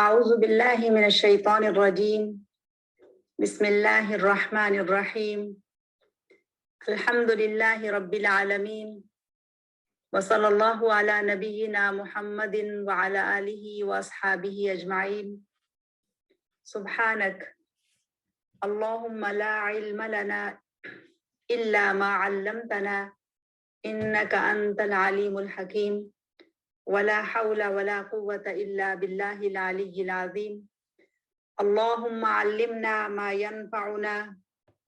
اعوذ باللہ من الشیطان الرجیم بسم اللہ الرحمن الرحیم الحمد للہ رب العالمین وصلی اللہ علی نبینا محمد وعلی آلہ واصحابہ اجمعین سبحانک اللہم لا علم لنا الا ما علمتنا انک انت العلیم الحکیم ولا حول ولا قوة الا باللہ العلی العظیم اللہم علمنا ما ينفعنا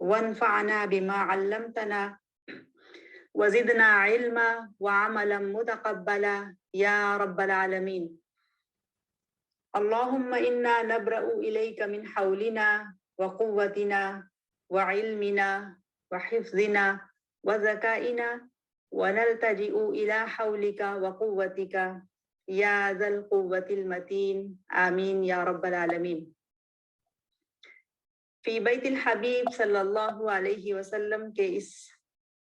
وانفعنا بما علمتنا وزدنا علما وعملا متقبلا یا رب العالمین اللہم انا نبرأ الیک من حولنا وقوتنا وعلمنا وحفظنا وذکائنا ونلتجئ الى حولک وقوتک یا ذا القوة المتین آمین یا رب العالمین۔ فی بیت الحبیب صلی اللہ علیہ وسلم کے اس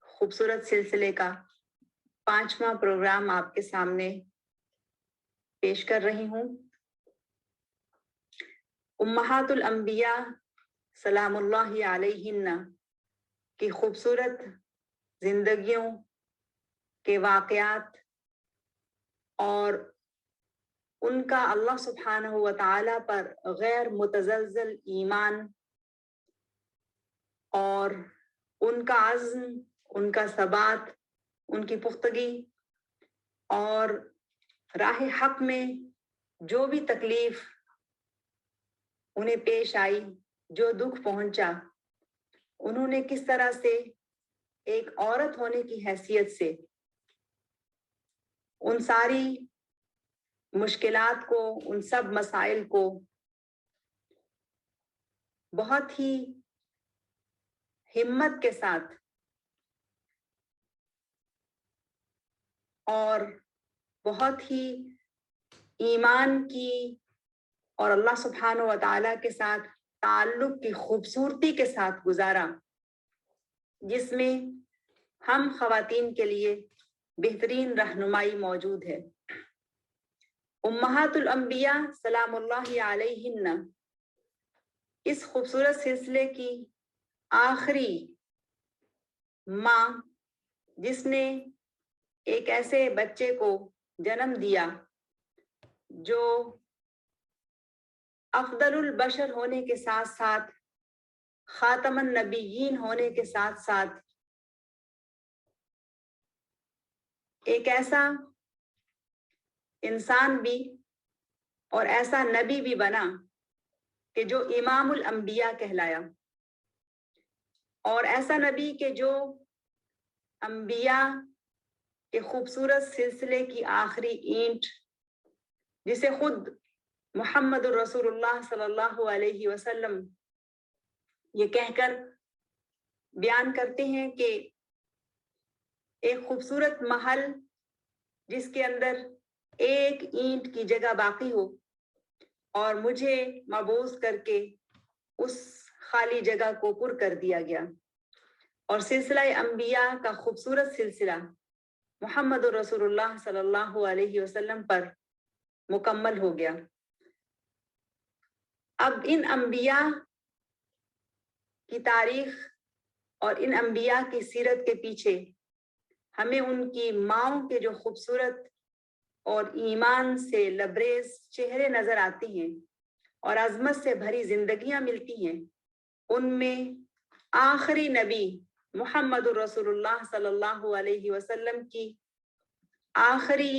خوبصورت سلسلے کا 5واں پروگرام آپ کے سامنے پیش کر رہی ہوں۔ امہات الانبیاء سلام اللہ علیہن کی خوبصورت زندگیوں کے واقعات اور ان کا اللہ سبحانہ و تعالی پر غیر متزلزل ایمان اور ان کا عزم، ان کا ثبات، ان کی پختگی اور راہ حق میں جو بھی تکلیف انہیں پیش آئی، جو دکھ پہنچا، انہوں نے کس طرح سے ایک عورت ہونے کی حیثیت سے ان ساری مشکلات کو، ان سب مسائل کو بہت ہی ہمت کے ساتھ اور بہت ہی ایمان کی اور اللہ سبحانہ و تعالیٰ کے ساتھ تعلق کی خوبصورتی کے ساتھ گزارا، جس میں ہم خواتین کے لیے بہترین رہنمائی موجود ہے۔ امہات الانبیاء سلام اللہ علیہن اس خوبصورت سلسلے کی آخری ماں، جس نے ایک ایسے بچے کو جنم دیا جو افضل البشر ہونے کے ساتھ ساتھ خاتم النبیین ہونے کے ساتھ ساتھ ایک ایسا انسان بھی اور ایسا نبی بھی بنا کہ جو امام الانبیاء کہلایا، اور ایسا نبی کہ جو انبیاء کے خوبصورت سلسلے کی آخری اینٹ، جسے خود محمد الرسول اللہ صلی اللہ علیہ وسلم یہ کہہ کر بیان کرتے ہیں کہ ایک خوبصورت محل جس کے اندر ایک اینٹ کی جگہ باقی ہو، اور مجھے مبعوث کر کے اس خالی جگہ کو پر کر دیا گیا، اور سلسلہ انبیاء کا خوبصورت سلسلہ محمد رسول اللہ صلی اللہ علیہ وسلم پر مکمل ہو گیا۔ اب ان انبیاء کی تاریخ اور ان انبیاء کی سیرت کے پیچھے ہمیں ان کی ماؤں کے جو خوبصورت اور ایمان سے لبریز چہرے نظر آتے ہیں اور عظمت سے بھری زندگیاں ملتی ہیں، ان میں آخری نبی محمد رسول اللہ صلی اللہ علیہ وسلم کی آخری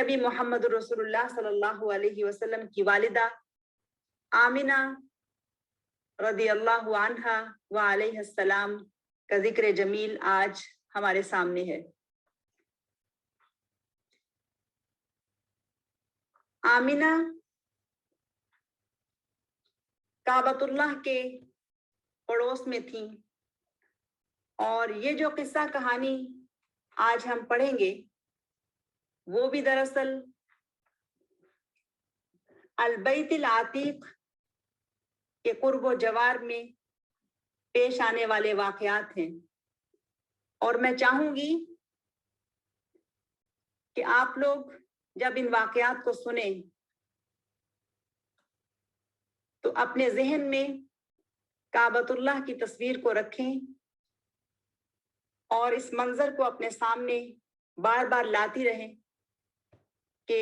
نبی محمد رسول اللہ صلی اللہ علیہ وسلم کی والدہ آمنہ رضی اللہ عنہا وعلیہ السلام کا ذکر جمیل آج ہمارے سامنے ہے۔ آمنہ کعبۃ اللہ کے پڑوس میں تھیں، اور یہ جو قصہ کہانی آج ہم پڑھیں گے وہ بھی دراصل البیت العتیق کے قرب و جوار میں پیش آنے والے واقعات ہیں، اور میں چاہوں گی کہ آپ لوگ جب ان واقعات کو سنیں تو اپنے ذہن میں کعبۃ اللہ کی تصویر کو رکھیں اور اس منظر کو اپنے سامنے بار بار لاتی رہیں کہ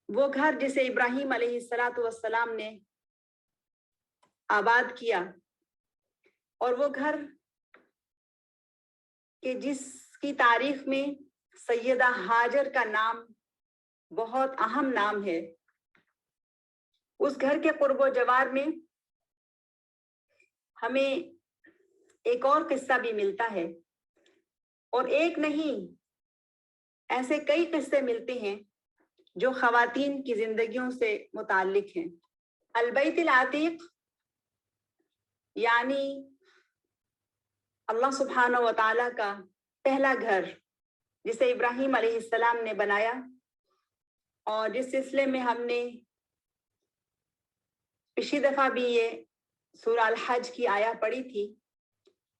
وہ گھر جسے ابراہیم علیہ السلام نے آباد کیا، اور وہ گھر کہ جس کی تاریخ میں سیدہ ہاجر کا نام بہت اہم نام ہے، اس گھر کے قرب و جوار میں ہمیں ایک اور قصہ بھی ملتا ہے، اور ایک نہیں ایسے کئی قصے ملتے ہیں جو خواتین کی زندگیوں سے متعلق ہیں۔ البیت العتیق یعنی اللہ سبحانہ و تعالیٰ کا پہلا گھر جسے ابراہیم علیہ السلام نے بنایا، اور جس سلسلے میں ہم نے پچھلی دفعہ بھی یہ سورہ الحج کی آیا پڑھی تھی،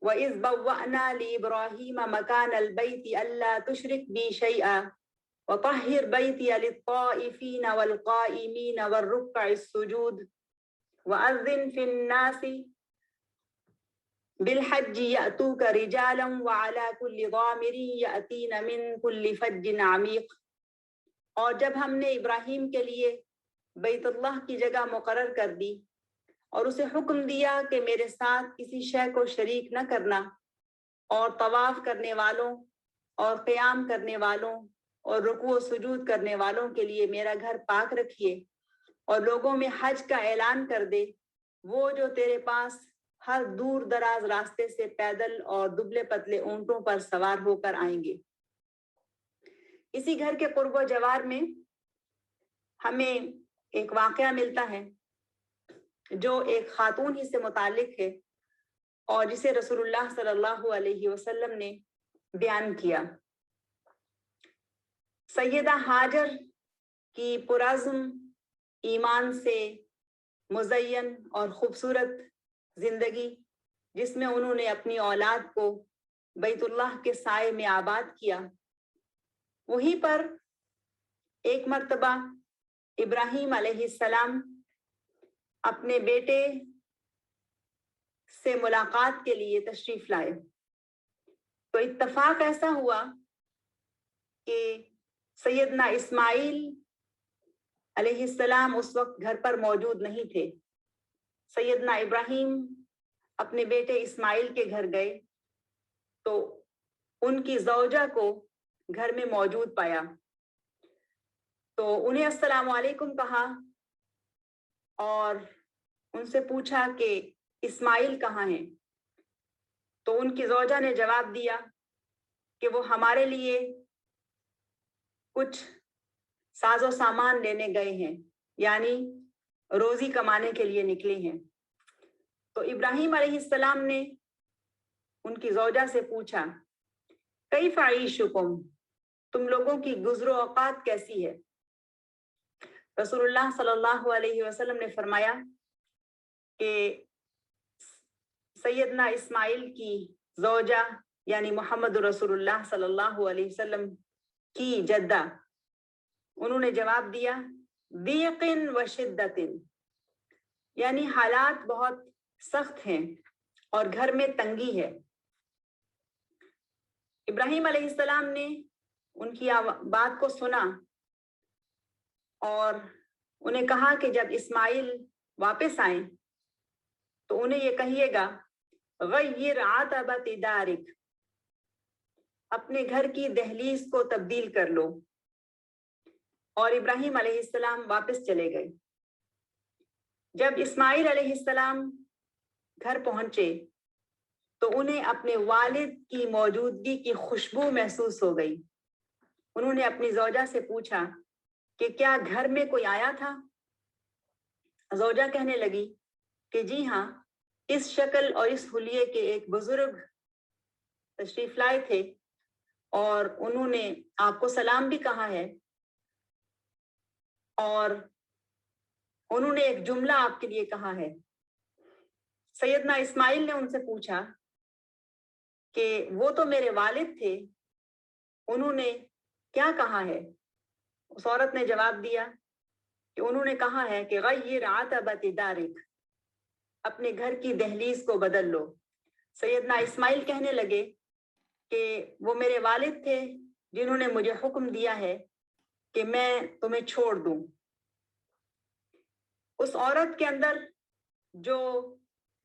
وَإِذْ بَوَّأْنَا لِإِبْرَاهِيمَ مَكَانَ الْبَيْتِ أَلَّا تُشْرِكْ بِي شَيْئًا وَطَهِّرْ بَيْتِيَ لِلطَّائِفِينَ وَالْقَائِمِينَ وَالرُّكَّعِ السُّجُودِ وَأَذِّنْ فِي النَّاسِ بِالْحَجِّ يَأْتُوكَ رِجَالًا وَعَلَى كُلِّ ضَامِرٍ يَأْتِينَ مِنْ كُلِّ فَجٍّ عَمِيقٍ۔ اور جب ہم نے ابراہیم کے لیے بیت اللہ کی جگہ مقرر کر دی اور اسے حکم دیا کہ میرے ساتھ کسی شے کو شریک نہ کرنا، اور طواف کرنے والوں اور قیام کرنے والوں اور رکوع و سجود کرنے والوں کے لیے میرا گھر پاک رکھیے، اور لوگوں میں حج کا اعلان کر دے، وہ جو تیرے پاس ہر دور دراز راستے سے پیدل اور دبلے پتلے اونٹوں پر سوار ہو کر آئیں گے۔ اسی گھر کے قرب و جوار میں ہمیں ایک واقعہ ملتا ہے جو ایک خاتون ہی سے متعلق ہے، اور جسے رسول اللہ صلی اللہ علیہ وسلم نے بیان کیا۔ سیدہ ہاجر کی پرعزم ایمان سے مزین اور خوبصورت زندگی، جس میں انہوں نے اپنی اولاد کو بیت اللہ کے سائے میں آباد کیا، وہیں پر ایک مرتبہ ابراہیم علیہ السلام اپنے بیٹے سے ملاقات کے لیے تشریف لائے، تو اتفاق ایسا ہوا کہ سیدنا اسماعیل علیہ السلام اس وقت گھر پر موجود نہیں تھے۔ سیدنا ابراہیم اپنے بیٹے اسماعیل کے گھر گئے تو ان کی زوجہ کو گھر میں موجود پایا، تو انہیں السلام علیکم کہا اور ان سے پوچھا کہ اسماعیل کہاں ہیں؟ تو ان کی زوجہ نے جواب دیا کہ وہ ہمارے لیے کچھ ساز و سامان لینے گئے ہیں، یعنی روزی کمانے کے لیے نکلے ہیں۔ تو ابراہیم علیہ السلام نے ان کی زوجہ سے پوچھا، کیف عیشکم، تم لوگوں کی گزر و اوقات کیسی ہے؟ رسول اللہ صلی اللہ علیہ وسلم نے فرمایا کہ سیدنا اسماعیل کی زوجہ یعنی محمد رسول اللہ صلی اللہ علیہ وسلم کی جدہ، انہوں نے جواب دیا ضیق و شدت، یعنی حالات بہت سخت ہیں اور گھر میں تنگی ہے۔ ابراہیم علیہ السلام نے ان کی بات کو سنا اور انہیں کہا کہ جب اسماعیل واپس آئیں تو انہیں یہ کہیے گا غیر عتبۃ دارک، اپنے گھر کی دہلیز کو تبدیل کر لو۔ اور ابراہیم علیہ السلام واپس چلے گئے۔ جب اسماعیل علیہ السلام گھر پہنچے تو انہیں اپنے والد کی موجودگی کی خوشبو محسوس ہو گئی۔ انہوں نے اپنی زوجہ سے پوچھا کہ کیا گھر میں کوئی آیا تھا؟ زوجہ کہنے لگی کہ جی ہاں، اس شکل اور اس حلیے کے ایک بزرگ تشریف لائے تھے اور انہوں نے آپ کو سلام بھی کہا ہے، اور انہوں نے ایک جملہ آپ کے لیے کہا ہے۔ سیدنا اسماعیل نے ان سے پوچھا کہ وہ تو میرے والد تھے، انہوں نے کیا کہا ہے؟ اس عورت نے جواب دیا کہ انہوں نے کہا ہے کہ غیر عتبۃ دارک، اپنے گھر کی دہلیز کو بدل لو۔ سیدنا اسماعیل کہنے لگے کہ وہ میرے والد تھے جنہوں نے مجھے حکم دیا ہے کہ میں تمہیں چھوڑ دوں۔ اس عورت کے اندر جو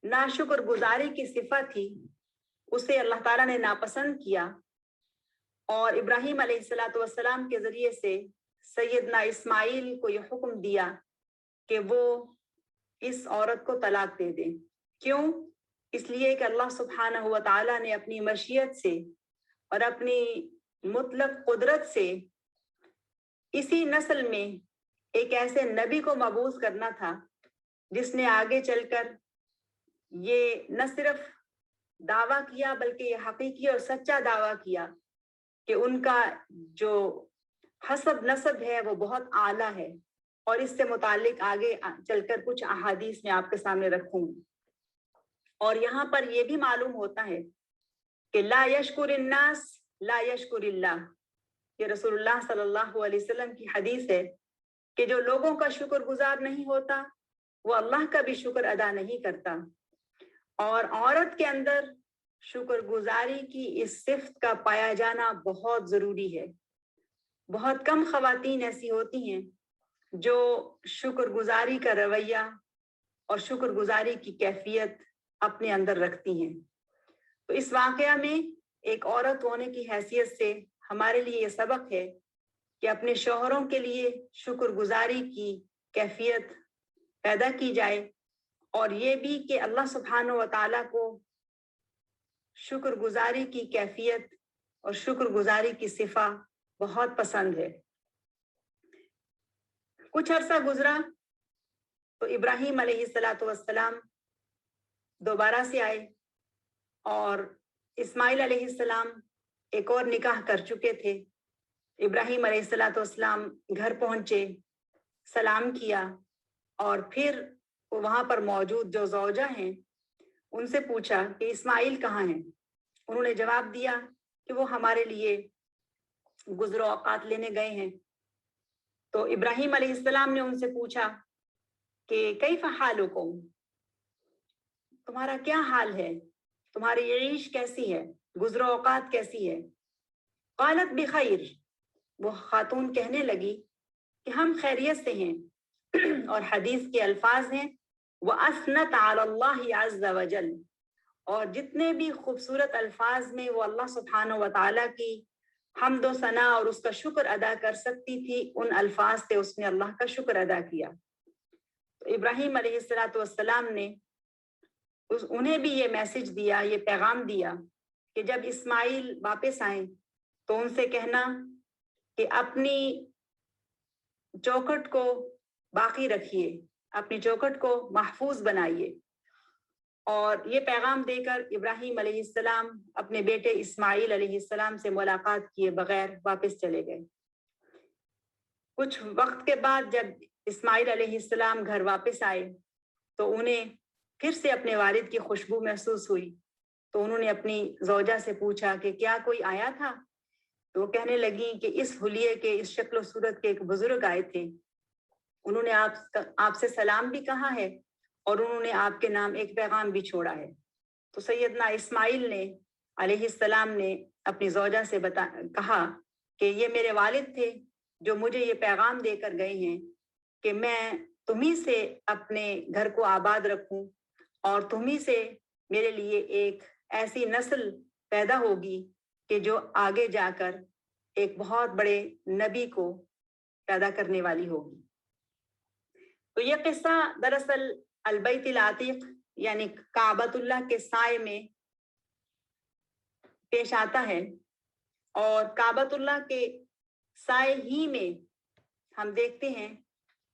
ناشکر گزاری کی صفت تھی اسے اللہ تعالیٰ نے ناپسند کیا، اور ابراہیم علیہ السلام کے ذریعے سے سیدنا اسماعیل کو یہ حکم دیا کہ وہ اس عورت کو طلاق دے دیں۔ کیوں؟ اس لیے کہ اللہ سبحانہ و تعالیٰ نے اپنی مشیت سے اور اپنی مطلق قدرت سے اسی نسل میں ایک ایسے نبی کو مبعوث کرنا تھا جس نے آگے چل کر یہ نہ صرف دعویٰ کیا بلکہ یہ حقیقی اور سچا دعویٰ کیا کہ ان کا جو حسب نسب ہے وہ بہت اعلیٰ ہے، اور اس سے متعلق آگے چل کر کچھ احادیث میں آپ کے سامنے رکھوں گی۔ اور یہاں پر یہ بھی معلوم ہوتا ہے کہ لا یشکر الناس لا یشکر اللہ، یہ رسول اللہ صلی اللہ علیہ وسلم کی حدیث ہے کہ جو لوگوں کا شکر گزار نہیں ہوتا وہ اللہ کا بھی شکر ادا نہیں کرتا۔ اور عورت کے اندر شکر گزاری کی اس صفت کا پایا جانا بہت ضروری ہے۔ بہت کم خواتین ایسی ہوتی ہیں جو شکر گزاری کا رویہ اور شکر گزاری کی کیفیت اپنے اندر رکھتی ہیں۔ تو اس واقعہ میں ایک عورت ہونے کی حیثیت سے ہمارے لیے یہ سبق ہے کہ اپنے شوہروں کے لیے شکر گزاری کی کیفیت پیدا کی جائے، اور یہ بھی کہ اللہ سبحانہ و تعالیٰ کو شکر گزاری کی کیفیت اور شکر گزاری کی صفہ بہت پسند ہے۔ کچھ عرصہ گزرا تو ابراہیم علیہ السلام دوبارہ سے آئے، اور اسماعیل علیہ السلام ایک اور نکاح کر چکے تھے۔ ابراہیم علیہ السلام گھر پہنچے، سلام کیا، اور پھر وہاں پر موجود جو زوجہ ہیں ان سے پوچھا کہ اسماعیل کہاں ہیں؟ انہوں نے جواب دیا کہ وہ ہمارے لیے گزر و اوقات لینے گئے ہیں۔ تو ابراہیم علیہ السلام نے ان سے پوچھا کہ کیف حالکم، تمہارا کیا حال ہے، تمہاری عیش کیسی ہے، گزر و اوقات کیسی ہے؟ قالت بخیر، وہ خاتون کہنے لگی کہ ہم خیریت سے ہیں، اور حدیث کے الفاظ ہیں وَأَثْنَتْ عَلَى اللَّهِ عَزَّ وَجَلَّ، اور جتنے بھی خوبصورت الفاظ میں وہ اللہ سبحانہ و تعالیٰ کی حمد و ثنا اور اس کا شکر ادا کر سکتی تھی، ان الفاظ سے اس نے اللہ کا شکر ادا کیا۔ تو ابراہیم علیہ السلام نے انہیں بھی یہ میسج دیا، یہ پیغام دیا کہ جب اسماعیل واپس آئیں تو ان سے کہنا کہ اپنی چوکھٹ کو باقی رکھیے، اپنی چوکھٹ کو محفوظ بنائیے۔ اور یہ پیغام دے کر ابراہیم علیہ السلام اپنے بیٹے اسماعیل علیہ السلام سے ملاقات کیے بغیر واپس چلے گئے۔ کچھ وقت کے بعد جب اسماعیل علیہ السلام گھر واپس آئے تو انہیں پھر سے اپنے والد کی خوشبو محسوس ہوئی، تو انہوں نے اپنی زوجہ سے پوچھا کہ کیا کوئی آیا تھا؟ تو وہ کہنے لگی کہ اس حلیے کے، اس شکل و صورت کے ایک بزرگ آئے تھے، انہوں نے آپ سے سلام بھی کہا ہے اور انہوں نے آپ کے نام ایک پیغام بھی چھوڑا ہے۔ تو سیدنا اسماعیل نے علیہ السلام نے اپنی زوجہ سے کہا کہ یہ میرے والد تھے جو مجھے یہ پیغام دے کر گئے ہیں کہ میں تمہیں سے اپنے گھر کو آباد رکھوں، اور تمہیں سے میرے لیے ایک ایسی نسل پیدا ہوگی کہ جو آگے جا کر ایک بہت بڑے نبی کو پیدا کرنے والی ہوگی۔ تو یہ قصہ دراصل البیت العتیق یعنی کعبۃ اللہ کے سائے میں پیش آتا ہے، اور کعبۃ اللہ کے سائے ہی میں ہم دیکھتے ہیں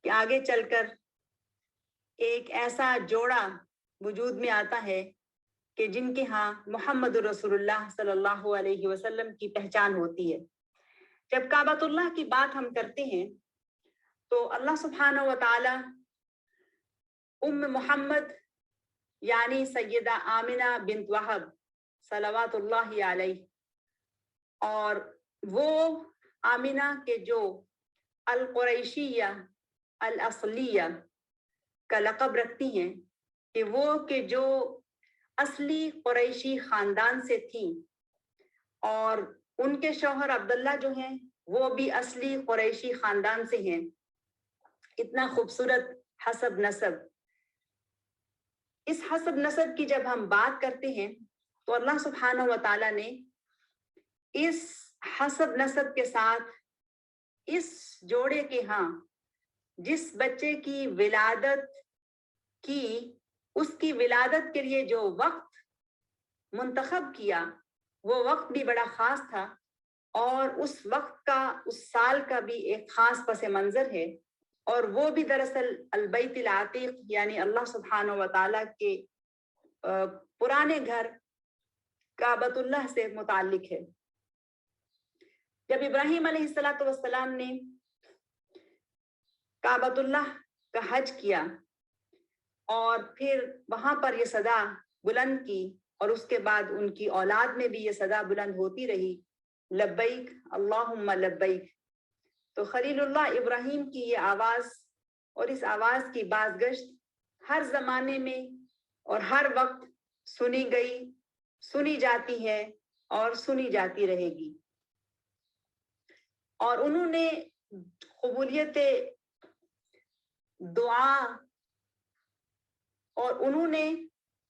کہ آگے چل کر ایک ایسا جوڑا وجود میں آتا ہے کہ جن کے ہاں محمد رسول اللہ صلی اللہ علیہ وسلم کی پہچان ہوتی ہے۔ جب کعبۃ اللہ کی بات ہم کرتے ہیں تو اللہ سبحانہ و تعالی ام محمد یعنی سیدہ آمنہ بنت وہب صلوات اللہ علیہ، اور وہ آمینہ کے جو القریشیہ الاصلیہ کا لقب رکھتی ہیں کہ جو اصلی قریشی خاندان سے تھیں، اور ان کے شوہر عبداللہ جو ہیں وہ بھی اصلی قریشی خاندان سے ہیں۔ اتنا خوبصورت حسب نسب۔ اس حسب نسب کی جب ہم بات کرتے ہیں تو اللہ سبحانہ و تعالیٰ نے اس حسب نسب کے ساتھ اس جوڑے کے ہاں جس بچے کی ولادت کی، اس کی ولادت کے لیے جو وقت منتخب کیا وہ وقت بھی بڑا خاص تھا، اور اس وقت کا، اس سال کا بھی ایک خاص پس منظر ہے، اور وہ بھی دراصل البیت العتیق یعنی اللہ سبحانہ و تعالیٰ کے پرانے گھر کعبۃ اللہ سے متعلق ہے۔ جب ابراہیم علیہ السلام نے کعبۃ اللہ کا حج کیا اور پھر وہاں پر یہ صدا بلند کی، اور اس کے بعد ان کی اولاد میں بھی یہ صدا بلند ہوتی رہی، لبیک اللہم لبیک، تو خلیل اللہ ابراہیم کی یہ آواز اور اس آواز کی بازگشت ہر زمانے میں اور ہر وقت سنی گئی، سنی جاتی ہے اور سنی جاتی رہے گی۔ اور انہوں نے قبولیت دعا، اور انہوں نے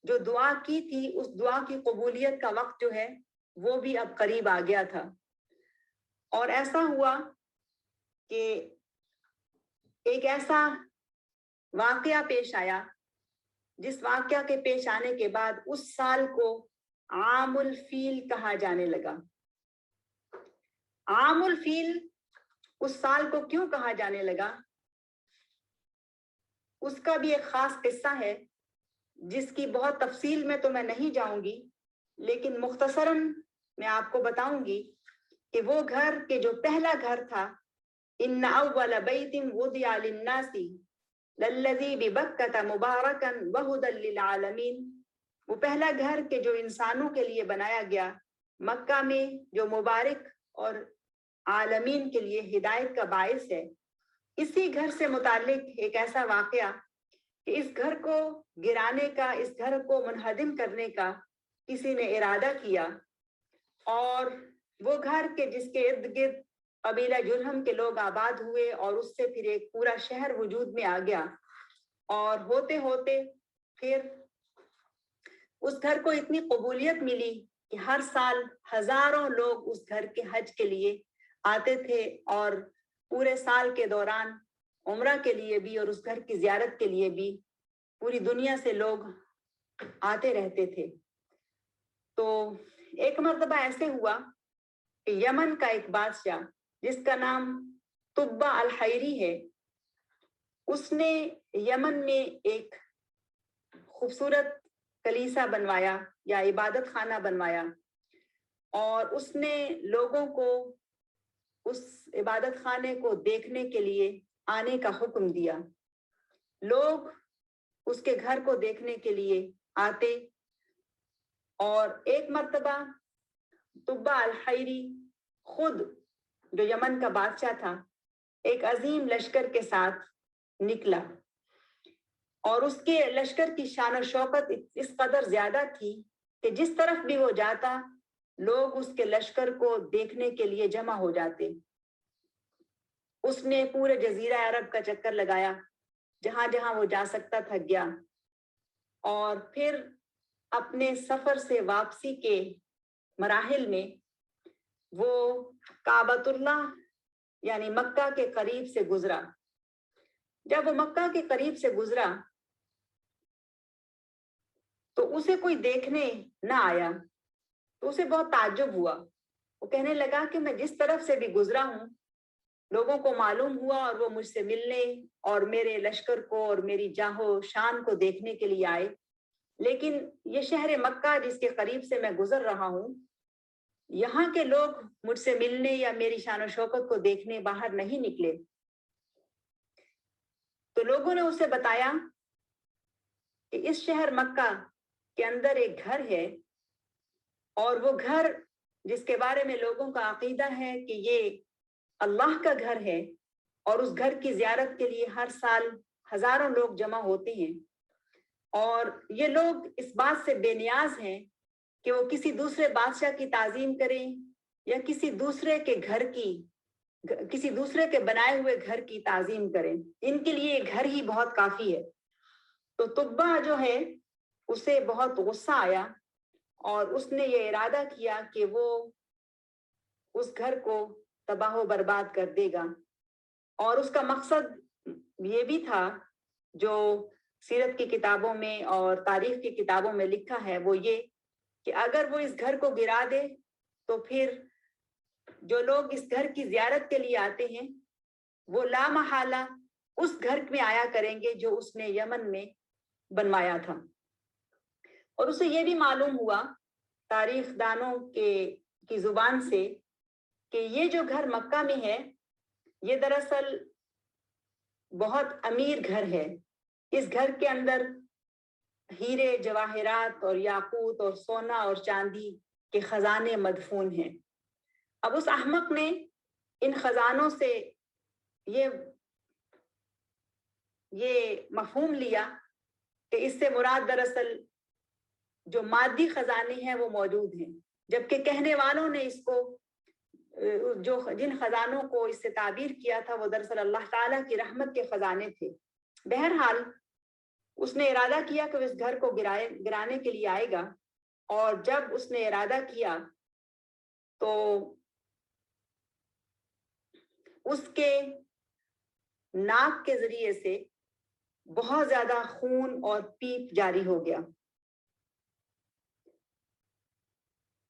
جو دعا کی تھی اس دعا کی قبولیت کا وقت جو ہے وہ بھی اب قریب آ گیا تھا۔ اور ایسا ہوا کہ ایک ایسا واقعہ پیش آیا جس واقعہ کے پیش آنے کے بعد اس سال کو عام الفیل کہا جانے لگا۔ عام الفیل اس سال کو کیوں کہا جانے لگا، اس کا بھی ایک خاص قصہ ہے جس کی بہت تفصیل میں تو میں نہیں جاؤں گی، لیکن مختصراً میں آپ کو بتاؤں گی کہ وہ گھر کے جو پہلا گھر تھا، ان اول بیت وضع للناس للذی ببکۃ مبارکا وہدی للعالمین، وہ پہلا گھر کے جو انسانوں کے لیے بنایا گیا مکہ میں، جو مبارک اور عالمین کے لیے ہدایت کا باعث ہے۔ اسی گھر سے متعلق ایک ایسا واقعہ کہ اس گھر کو گرانے کا، اس گھر کو منہدم کرنے کا کسی نے ارادہ کیا، اور وہ گھر کے جس کے ارد گرد قبیلہ جرہم کے لوگ آباد ہوئے، اور اس سے پھر ایک پورا شہر وجود میں آ گیا، اور ہوتے ہوتے پھر اس گھر کو اتنی قبولیت ملی کہ ہر سال ہزاروں لوگ اس گھر کے حج کے لیے آتے تھے، اور پورے سال کے دوران عمرہ کے لیے بھی اور اس گھر کی زیارت کے لیے بھی پوری دنیا سے لوگ آتے رہتے تھے۔ تو ایک مرتبہ ایسے ہوا کہ یمن کا ایک بادشاہ جس کا نام طبہ الحیری ہے، اس نے یمن میں ایک خوبصورت کلیسا بنوایا یا عبادت خانہ بنوایا، اور اس نے لوگوں کو اس عبادت خانے کو دیکھنے کے لیے آنے کا حکم دیا۔ لوگ اس کے گھر کو دیکھنے کے لیے آتے، اور ایک مرتبہ طبہ الحیری خود، جو یمن کا بادشاہ تھا، ایک عظیم لشکر کے ساتھ نکلا، اور اس کے لشکر کی شان و شوکت اس قدر زیادہ تھی کہ جس طرف بھی وہ جاتا لوگ اس کے لشکر کو دیکھنے کے لیے جمع ہو جاتے۔ اس نے پورے جزیرہ عرب کا چکر لگایا، جہاں جہاں وہ جا سکتا تھا گیا، اور پھر اپنے سفر سے واپسی کے مراحل میں وہ کعبۃ اللہ یعنی مکہ کے قریب سے گزرا۔ جب وہ مکہ کے قریب سے گزرا تو اسے کوئی دیکھنے نہ آیا، تو اسے بہت تعجب ہوا۔ وہ کہنے لگا کہ میں جس طرف سے بھی گزرا ہوں لوگوں کو معلوم ہوا، اور وہ مجھ سے ملنے اور میرے لشکر کو اور میری جاہ و شان کو دیکھنے کے لیے آئے، لیکن یہ شہر مکہ جس کے قریب سے میں گزر رہا ہوں، یہاں کے لوگ مجھ سے ملنے یا میری شان و شوکت کو دیکھنے باہر نہیں نکلے۔ تو لوگوں نے اسے بتایا کہ اس شہر مکہ کے اندر ایک گھر ہے، اور وہ گھر جس کے بارے میں لوگوں کا عقیدہ ہے کہ یہ اللہ کا گھر ہے اور اس گھر کی زیارت کے لیے ہر سال ہزاروں لوگ جمع ہوتے ہیں، اور یہ لوگ اس بات سے بے نیاز ہیں کہ وہ کسی دوسرے بادشاہ کی تعظیم کریں یا کسی دوسرے کے بنائے ہوئے گھر کی تعظیم کریں، ان کے لیے گھر ہی بہت کافی ہے۔ تو تبع جو ہے اسے بہت غصہ آیا اور اس نے یہ ارادہ کیا کہ وہ اس گھر کو تباہ و برباد کر دے گا، اور اس کا مقصد یہ بھی تھا جو سیرت کی کتابوں میں اور تاریخ کی کتابوں میں لکھا ہے، وہ یہ کہ اگر وہ اس گھر کو گرا دے تو پھر جو لوگ اس گھر کی زیارت کے لیے آتے ہیں وہ لا محالہ اس گھر میں آیا کریں گے جو اس نے یمن میں بنوایا تھا۔ اور اسے یہ بھی معلوم ہوا تاریخ دانوں کی زبان سے کہ یہ جو گھر مکہ میں ہے یہ دراصل بہت امیر گھر ہے، اس گھر کے اندر ہیرے جواہرات اور یاقوت اور سونا اور چاندی کے خزانے مدفون ہیں۔ اب اس احمق نے ان خزانوں سے یہ مفہوم لیا کہ اس سے مراد دراصل جو مادی خزانے ہیں وہ موجود ہیں، جبکہ کہنے والوں نے اس کو جن خزانوں کو اس سے تعبیر کیا تھا وہ دراصل اللہ تعالیٰ کی رحمت کے خزانے تھے۔ بہرحال اس نے ارادہ کیا کہ وہ اس گھر کو گرانے کے لیے آئے گا، اور جب اس نے ارادہ کیا تو اس کے ناک کے ذریعے سے بہت زیادہ خون اور پیپ جاری ہو گیا،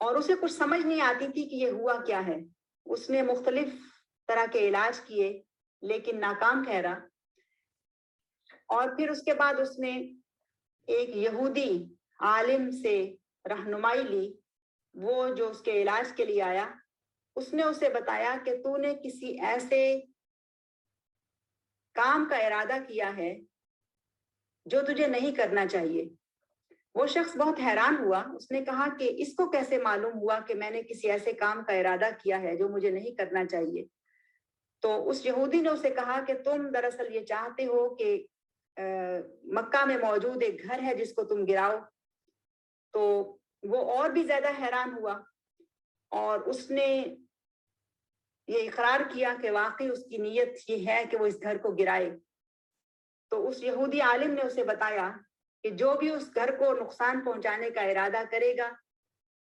اور اسے کچھ سمجھ نہیں آتی تھی کہ یہ ہوا کیا ہے۔ اس نے مختلف طرح کے علاج کیے لیکن ناکام ٹھہرا، اور پھر اس کے بعد اس نے ایک یہودی عالم سے رہنمائی لی، وہ جو اس کے علاج کے لیے آیا، اس نے اسے بتایا کہ تو نے کسی ایسے کام کا ارادہ کیا ہے جو تجھے نہیں کرنا چاہیے۔ وہ شخص بہت حیران ہوا، اس نے کہا کہ اس کو کیسے معلوم ہوا کہ میں نے کسی ایسے کام کا ارادہ کیا ہے جو مجھے نہیں کرنا چاہیے؟ تو اس یہودی نے اسے کہا کہ تم دراصل یہ چاہتے ہو کہ مکہ میں موجود ایک گھر ہے جس کو تم گراؤ۔ تو وہ اور بھی زیادہ حیران ہوا اور اس نے یہ اقرار کیا کہ واقعی اس کی نیت یہ ہے کہ وہ اس گھر کو گرائے۔ تو اس یہودی عالم نے اسے بتایا کہ جو بھی اس گھر کو نقصان پہنچانے کا ارادہ کرے گا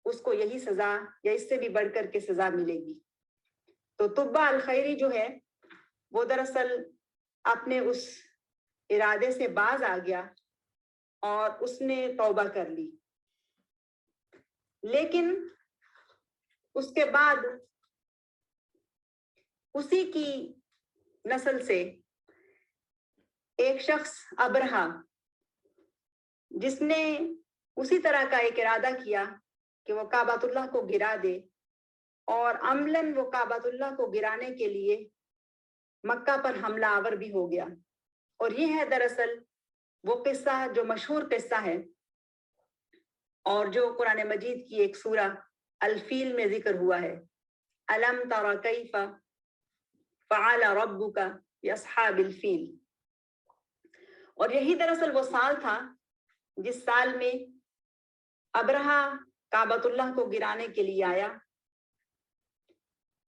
اس کو یہی سزا یا اس سے بھی بڑھ کر کے سزا ملے گی۔ تو تبع الخیری جو ہے وہ دراصل اپنے اس ارادے سے باز آ گیا اور اس نے توبہ کر لی، لیکن اس کے بعد اسی کی نسل سے ایک شخص ابرہہ، جس نے اسی طرح کا ایک ارادہ کیا کہ وہ کعبۃ اللہ کو گرا دے، اور عملاً وہ کعبۃ اللہ کو گرانے کے لیے مکہ پر حملہ آور بھی ہو گیا۔ اور یہ ہے دراصل وہ قصہ جو مشہور قصہ ہے اور جو قرآن مجید کی ایک سورہ الفیل میں ذکر ہوا ہے، الم تر کیف فعل ربک باصحاب الفیل۔ اور یہی دراصل وہ سال تھا جس سال میں ابرہہ کعبۃ اللہ کو گرانے کے لیے آیا،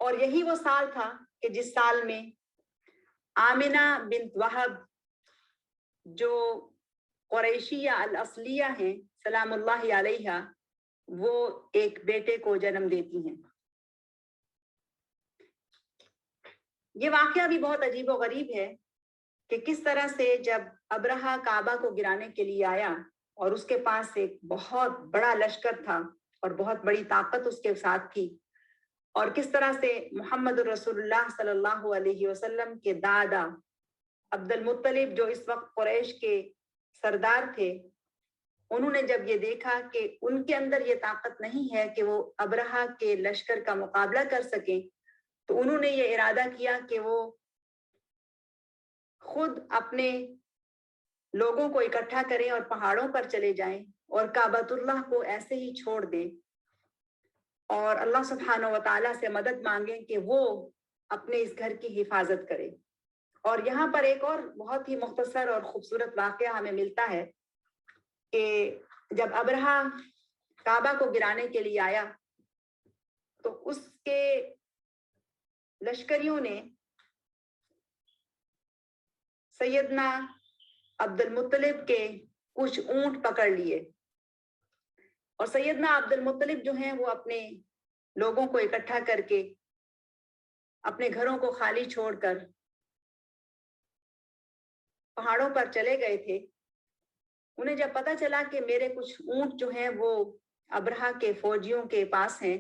اور یہی وہ سال تھا کہ جس سال میں آمنہ بنت وہب جو قریشیہ الاصلیہ ہیں سلام اللہ علیہا، وہ ایک بیٹے کو جنم دیتی ہیں۔ یہ واقعہ بھی بہت عجیب و غریب ہے کہ کس طرح سے جب ابرہہ کعبہ کو گرانے کے لیے آیا اور اس کے پاس ایک بہت بڑا لشکر تھا اور بہت بڑی طاقت اس کے ساتھ تھی، اور کس طرح سے محمد رسول اللہ صلی اللہ علیہ وسلم کے دادا عبد المطلب جو اس وقت قریش کے سردار تھے، انہوں نے جب یہ دیکھا کہ ان کے اندر یہ طاقت نہیں ہے کہ وہ ابرہہ کے لشکر کا مقابلہ کر سکیں، تو انہوں نے یہ ارادہ کیا کہ وہ خود اپنے لوگوں کو اکٹھا کریں اور پہاڑوں پر چلے جائیں اور کعبۃ اللہ کو ایسے ہی چھوڑ دیں، اور اللہ سبحانہ و تعالیٰ سے مدد مانگیں کہ وہ اپنے اس گھر کی حفاظت کرے۔ اور یہاں پر ایک اور بہت ہی مختصر اور خوبصورت واقعہ ہمیں ملتا ہے کہ جب ابرہہ کعبہ کو گرانے کے لیے آیا تو اس کے لشکریوں نے سیدنا عبد المطلب کے کچھ اونٹ پکڑ لیے، اور سیدنا عبد المطلب جو ہیں وہ اپنے لوگوں کو اکٹھا کر کے اپنے گھروں کو خالی چھوڑ کر پہاڑوں پر چلے گئے تھے۔ انہیں جب پتا چلا کہ میرے کچھ اونٹ جو ہیں وہ ابرہہ کے فوجیوں کے پاس ہیں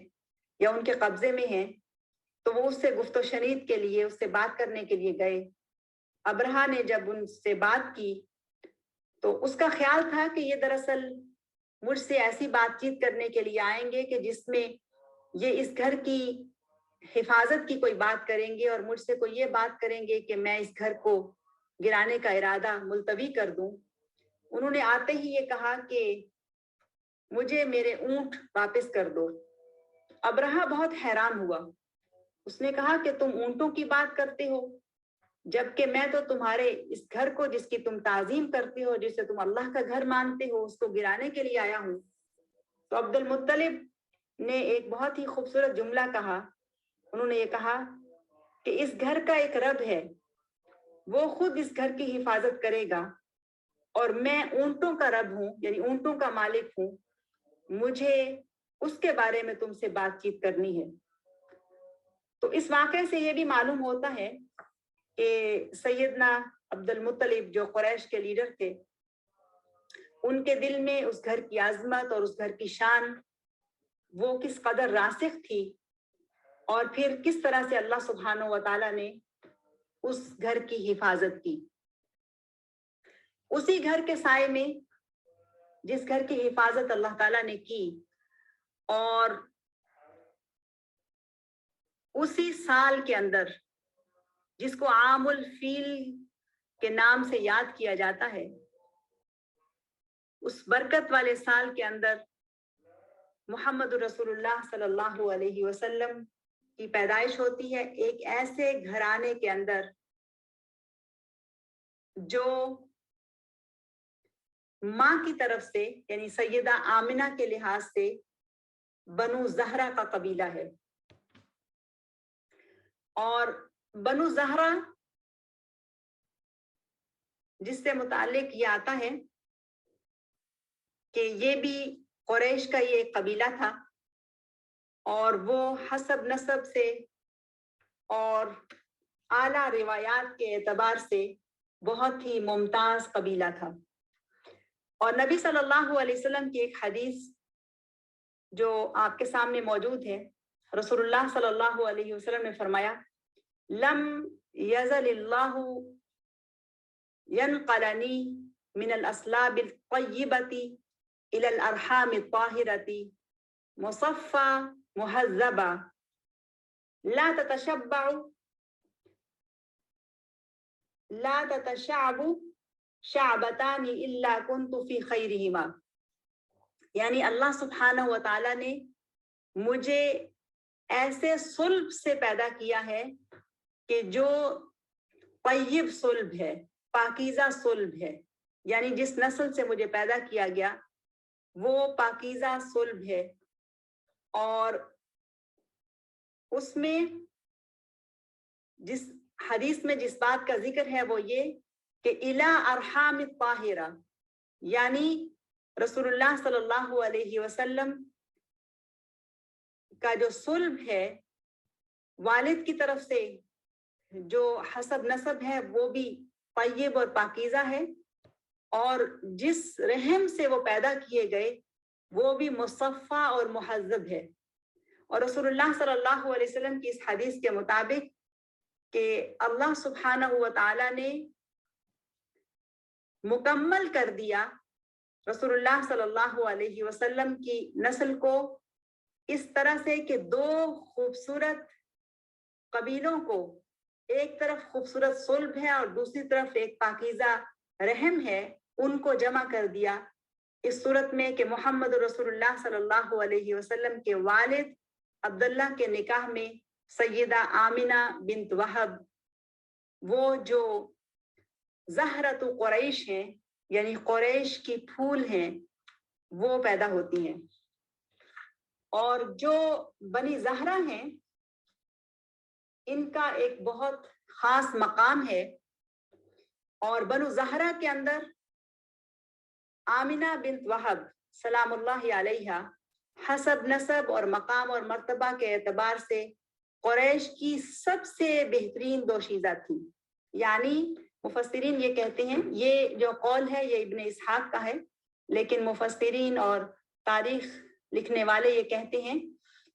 یا ان کے قبضے میں ہیں، تو وہ اس سے گفت و شنید کے لیے، اس سے بات کرنے کے لیے گئے۔ ابرہہ نے جب ان سے بات کی تو اس کا خیال تھا کہ یہ دراصل مجھ سے ایسی بات چیت کرنے کے لیے آئیں گے کہ جس میں یہ اس گھر کی حفاظت کی کوئی بات کریں گے اور مجھ سے کوئی یہ بات کریں گے کہ میں اس گھر کو گرانے کا ارادہ ملتوی کر دوں۔ انہوں نے آتے ہی یہ کہا کہ مجھے میرے اونٹ واپس کر دو۔ ابرہہ بہت حیران ہوا، اس نے کہا کہ تم اونٹوں کی بات کرتے ہو جبکہ میں تو تمہارے اس گھر کو جس کی تم تعظیم کرتے ہو، جسے تم اللہ کا گھر مانتے ہو، اس کو گرانے کے لیے آیا ہوں۔ تو عبد المطلب نے ایک بہت ہی خوبصورت جملہ کہا۔ انہوں نے یہ کہا کہ اس گھر کا ایک رب ہے، وہ خود اس گھر کی حفاظت کرے گا، اور میں اونٹوں کا رب ہوں، یعنی اونٹوں کا مالک ہوں، مجھے اس کے بارے میں تم سے بات چیت کرنی ہے۔ تو اس واقعے سے یہ بھی معلوم ہوتا ہے کہ سیدنا عبد المطلب جو قریش کے لیڈر تھے، ان کے دل میں اس گھر کی عظمت اور اس گھر کی شان وہ کس قدر راسخ تھی، اور پھر کس طرح سے اللہ سبحانہ و تعالیٰ نے اس گھر کی حفاظت کی۔ اسی گھر کے سائے میں جس گھر کی حفاظت اللہ تعالیٰ نے کی، اور اسی سال کے اندر جس کو عام الفیل کے نام سے یاد کیا جاتا ہے، اس برکت والے سال کے اندر محمد رسول اللہ صلی اللہ علیہ وسلم کی پیدائش ہوتی ہے، ایک ایسے گھرانے کے اندر جو ماں کی طرف سے یعنی سیدہ آمنہ کے لحاظ سے بنو زہرہ کا قبیلہ ہے۔ اور بنو زہرہ جس سے متعلق یہ آتا ہے کہ یہ بھی قریش کا یہ ایک قبیلہ تھا، اور وہ حسب نسب سے اور اعلیٰ روایات کے اعتبار سے بہت ہی ممتاز قبیلہ تھا۔ اور نبی صلی اللہ علیہ وسلم کی ایک حدیث جو آپ کے سامنے موجود ہے، رسول اللہ صلی اللہ علیہ وسلم نے فرمایا، لم یزل اللہ ینقلنی من الاسلاب الطیبۃ الى الارحام الطاہرۃ مصفى مہذبہ لا تتشعب شعبتان الا كنت فی خیرہما۔ یعنی اللہ سبحانہ و تعالیٰ نے مجھے ایسے صلب سے پیدا کیا ہے کہ جو طیب صلب ہے، پاکیزہ صلب ہے، یعنی جس نسل سے مجھے پیدا کیا گیا وہ پاکیزہ صلب ہے، اور اس میں جس حدیث میں جس بات کا ذکر ہے وہ یہ کہ الی ارحام الطاہرہ، یعنی رسول اللہ صلی اللہ علیہ وسلم کا جو صلب ہے، والد کی طرف سے جو حسب نسب ہے وہ بھی طیب اور پاکیزہ ہے، اور جس رحم سے وہ پیدا کیے گئے وہ بھی مصفہ اور مہذب ہے۔ اور رسول اللہ صلی اللہ علیہ وسلم کی اس حدیث کے مطابق کہ اللہ سبحانہ و تعالیٰ نے مکمل کر دیا رسول اللہ صلی اللہ علیہ وسلم کی نسل کو اس طرح سے کہ دو خوبصورت قبیلوں کو، ایک طرف خوبصورت صلب ہے اور دوسری طرف ایک پاکیزہ رحم ہے، ان کو جمع کر دیا اس صورت میں کہ محمد رسول اللہ صلی اللہ علیہ وسلم کے والد عبداللہ کے نکاح میں سیدہ آمنہ بنت وہب، وہ جو زہرۃ قریش ہیں، یعنی قریش کی پھول ہیں، وہ پیدا ہوتی ہیں۔ اور جو بنی زہرہ ہیں، ان کا ایک بہت خاص مقام ہے، اور بنو زہرہ کے اندر آمنہ بنت وہب سلام اللہ علیہا حسب نسب اور مقام اور مرتبہ کے اعتبار سے قریش کی سب سے بہترین دوشیزہ تھی۔ یعنی مفسرین یہ کہتے ہیں، یہ جو قول ہے یہ ابن اسحاق کا ہے، لیکن مفسرین اور تاریخ لکھنے والے یہ کہتے ہیں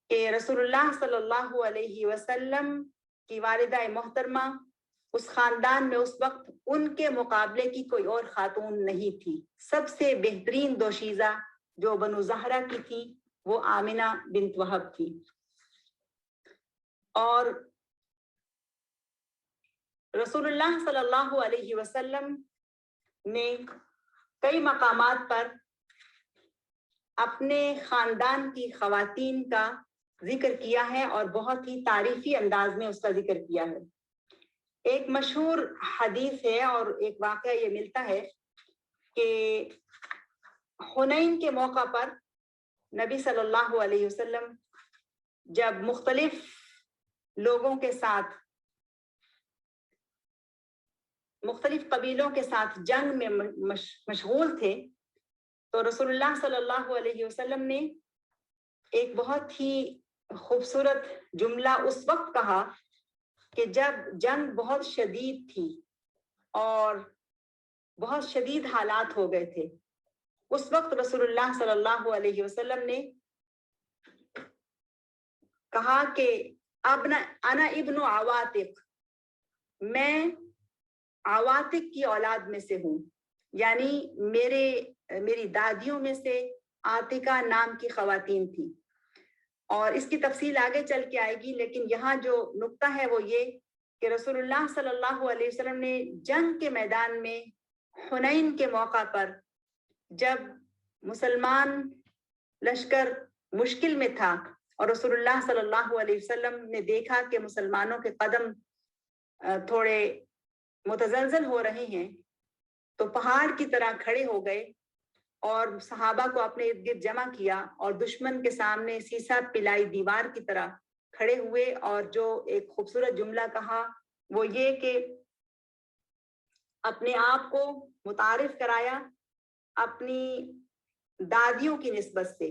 کہ رسول اللہ صلی اللہ علیہ وسلم کی والدہ محترمہ، اس خاندان میں اس وقت ان کے مقابلے کی کوئی اور خاتون نہیں تھی۔ سب سے بہترین دوشیزہ جو بنو زہرہ کی تھی وہ آمنہ بنت وہب تھی۔ اور رسول اللہ صلی اللہ علیہ وسلم نے کئی مقامات پر اپنے خاندان کی خواتین کا ذکر کیا ہے، اور بہت ہی تعریفی انداز میں اس کا ذکر کیا ہے۔ ایک مشہور حدیث ہے اور ایک واقعہ یہ ملتا ہے کہ حنین کے موقع پر نبی صلی اللہ علیہ وسلم جب مختلف لوگوں کے ساتھ، مختلف قبیلوں کے ساتھ جنگ میں مشغول تھے، تو رسول اللہ صلی اللہ علیہ وسلم نے ایک بہت ہی خوبصورت جملہ اس وقت کہا کہ جب جنگ بہت شدید تھی اور بہت شدید حالات ہو گئے تھے، اس وقت رسول اللہ صلی اللہ علیہ وسلم نے کہا کہ انا ابن عواتق، میں عواتق کی اولاد میں سے ہوں، یعنی میری دادیوں میں سے عاتقہ نام کی خواتین تھی۔ اور اس کی تفصیل آگے چل کے آئے گی، لیکن یہاں جو نقطہ ہے وہ یہ کہ رسول اللہ صلی اللہ علیہ وسلم نے جنگ کے میدان میں حنین کے موقع پر، جب مسلمان لشکر مشکل میں تھا اور رسول اللہ صلی اللہ علیہ وسلم نے دیکھا کہ مسلمانوں کے قدم تھوڑے متزلزل ہو رہے ہیں، تو پہاڑ کی طرح کھڑے ہو گئے اور صحابہ کو اپنے ارد گرد جمع کیا اور دشمن کے سامنے سیسا پلائی دیوار کی طرح کھڑے ہوئے، اور جو ایک خوبصورت جملہ کہا وہ یہ کہ اپنے آپ کو متعارف کرایا اپنی دادیوں کی نسبت سے۔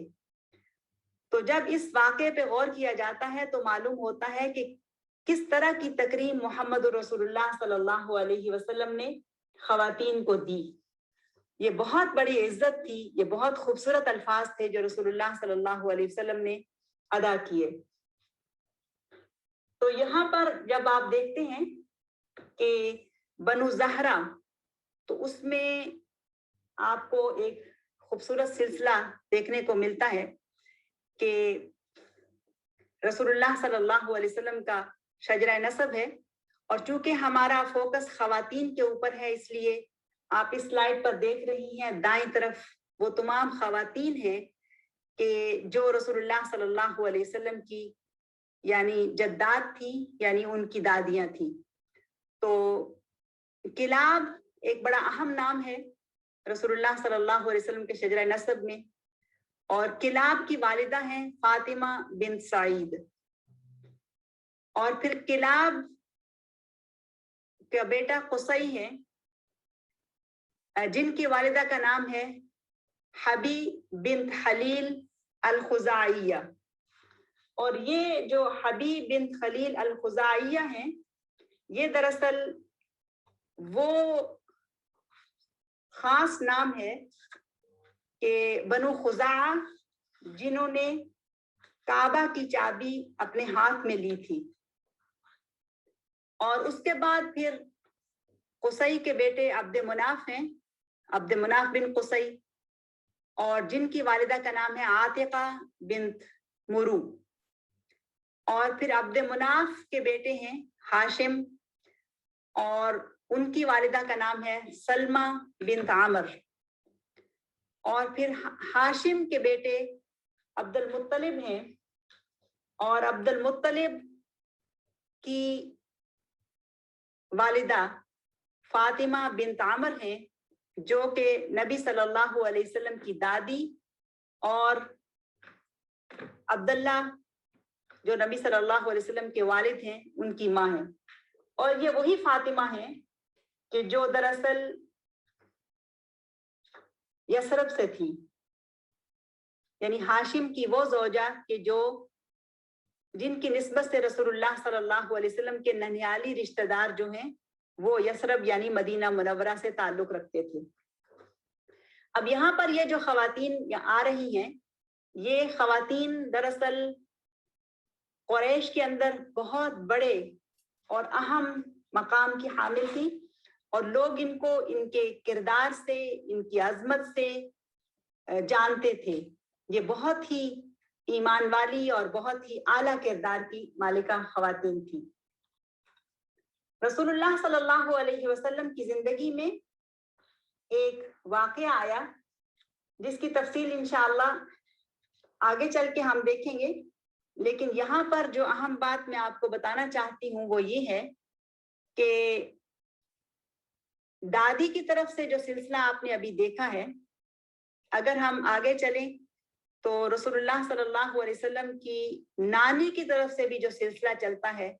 تو جب اس واقعے پہ غور کیا جاتا ہے تو معلوم ہوتا ہے کہ کس طرح کی تکریم محمد رسول اللہ صلی اللہ علیہ وسلم نے خواتین کو دی۔ یہ بہت بڑی عزت تھی، یہ بہت خوبصورت الفاظ تھے جو رسول اللہ صلی اللہ علیہ وسلم نے ادا کیے۔ تو یہاں پر جب آپ دیکھتے ہیں کہ بنو زہرہ، تو اس میں آپ کو ایک خوبصورت سلسلہ دیکھنے کو ملتا ہے کہ رسول اللہ صلی اللہ علیہ وسلم کا شجرہ نسب ہے، اور چونکہ ہمارا فوکس خواتین کے اوپر ہے، اس لیے آپ اس سلائیڈ پر دیکھ رہی ہیں دائیں طرف وہ تمام خواتین ہیں کہ جو رسول اللہ صلی اللہ علیہ وسلم کی یعنی جدات تھی، یعنی ان کی دادیاں تھیں۔ تو کلاب ایک بڑا اہم نام ہے رسول اللہ صلی اللہ علیہ وسلم کے شجرہ نسب میں، اور کلاب کی والدہ ہیں فاطمہ بنت سعید، اور پھر کلاب کا بیٹا قصی ہے جن کی والدہ کا نام ہے حبی بنت خلیل الخزاعیہ، اور یہ جو حبی بنت خلیل الخزاعیہ ہیں یہ دراصل وہ خاص نام ہے کہ بنو خزاعہ جنہوں نے کعبہ کی چابی اپنے ہاتھ میں لی تھی، اور اس کے بعد پھر قصی کے بیٹے عبد مناف ہیں، عبد مناف بن قصی، اور جن کی والدہ کا نام ہے عاتقہ بنت مرو، اور پھر عبد مناف کے بیٹے ہیں ہاشم، اور ان کی والدہ کا نام ہے سلمہ بنت عامر، اور پھر ہاشم کے بیٹے عبد المطلب ہیں، اور عبد المطلب کی والدہ فاطمہ بنت عمر ہیں، جو کہ نبی صلی اللہ علیہ وسلم کی دادی، اور عبداللہ جو نبی صلی اللہ علیہ وسلم کے والد ہیں ان کی ماں ہیں. اور یہ وہی فاطمہ ہیں کہ جو دراصل یثرب سے تھی، یعنی ہاشم کی وہ زوجہ کہ جو جن کی نسبت سے رسول اللہ صلی اللہ علیہ وسلم کے ننیالی رشتہ دار جو ہیں وہ یثرب یعنی مدینہ منورہ سے تعلق رکھتے تھے. اب یہاں پر یہ جو خواتین آ رہی ہیں، یہ خواتین دراصل قریش کے اندر بہت بڑے اور اہم مقام کی حامل تھی، اور لوگ ان کو ان کے کردار سے، ان کی عظمت سے جانتے تھے. یہ بہت ہی ایمان والی اور بہت ہی اعلیٰ کردار کی مالکہ خواتین تھی. رسول اللہ صلی اللہ علیہ وسلم کی زندگی میں ایک واقعہ آیا جس کی تفصیل انشاءاللہ آگے چل کے ہم دیکھیں گے، لیکن یہاں پر جو اہم بات میں آپ کو بتانا چاہتی ہوں وہ یہ ہے کہ دادی کی طرف سے جو سلسلہ آپ نے ابھی دیکھا ہے، اگر ہم آگے چلیں تو رسول اللہ صلی اللہ علیہ وسلم کی نانی کی طرف سے بھی جو سلسلہ چلتا ہے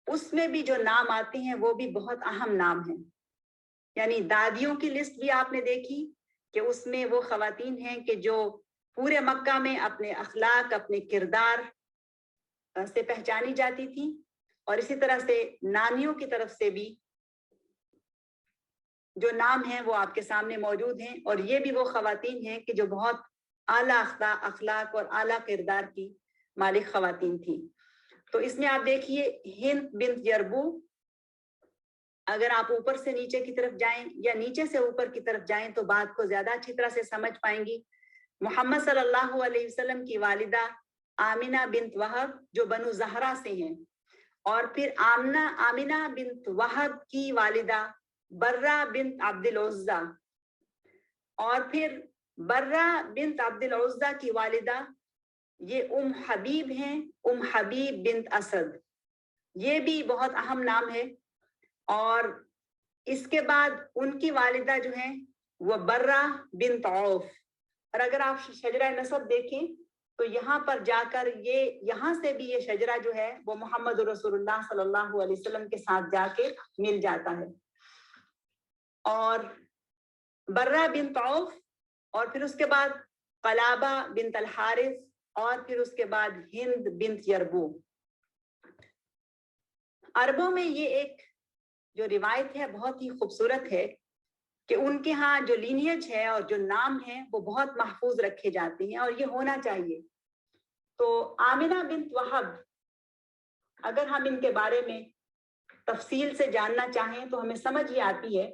اس میں بھی جو نام آتے ہیں وہ بھی بہت اہم نام ہیں. یعنی دادیوں کی لسٹ بھی آپ نے دیکھی کہ اس میں وہ خواتین ہیں کہ جو پورے مکہ میں اپنے اخلاق، اپنے کردار سے پہچانی جاتی تھی، اور اسی طرح سے نانیوں کی طرف سے بھی جو نام ہیں وہ آپ کے سامنے موجود ہیں، اور یہ بھی وہ خواتین ہیں کہ جو بہت اعلیٰ اخلاق اور اعلیٰ کردار کی مالک خواتین تھی. تو اس میں آپ دیکھیے ہند بنت یربو، اگر آپ اوپر سے نیچے کی طرف جائیں یا نیچے سے اوپر کی طرف جائیں تو بات کو زیادہ اچھی طرح سے سمجھ پائیں گی. محمد صلی اللہ علیہ وسلم کی والدہ آمنہ بنت وہب جو بنو زہرا سے ہیں، اور پھر آمنہ بنت وہب کی والدہ برہ بنت عبد العزہ، اور پھر برہ بنت عبد العزہ کی والدہ یہ ام حبیب ہیں، ام حبیب بنت اسد. یہ بھی بہت اہم نام ہے. اور اس کے بعد ان کی والدہ جو ہیں وہ برہ بنت عوف. اور اگر آپ شجرہ نسب دیکھیں تو یہاں پر جا کر یہاں سے بھی یہ شجرہ جو ہے وہ محمد رسول اللہ صلی اللہ علیہ وسلم کے ساتھ جا کے مل جاتا ہے. اور برہ بنت عوف، اور پھر اس کے بعد قلابہ بنت الحارث، اور پھر اس کے بعد ہند بنت یربو. عربوں میں یہ ایک جو روایت ہے بہت ہی خوبصورت ہے کہ ان کے ہاں جو لینیج ہے اور جو نام ہے وہ بہت محفوظ رکھے جاتے ہیں، اور یہ ہونا چاہیے. تو آمنہ بنت وہب، اگر ہم ان کے بارے میں تفصیل سے جاننا چاہیں تو ہمیں سمجھ یہ آتی ہے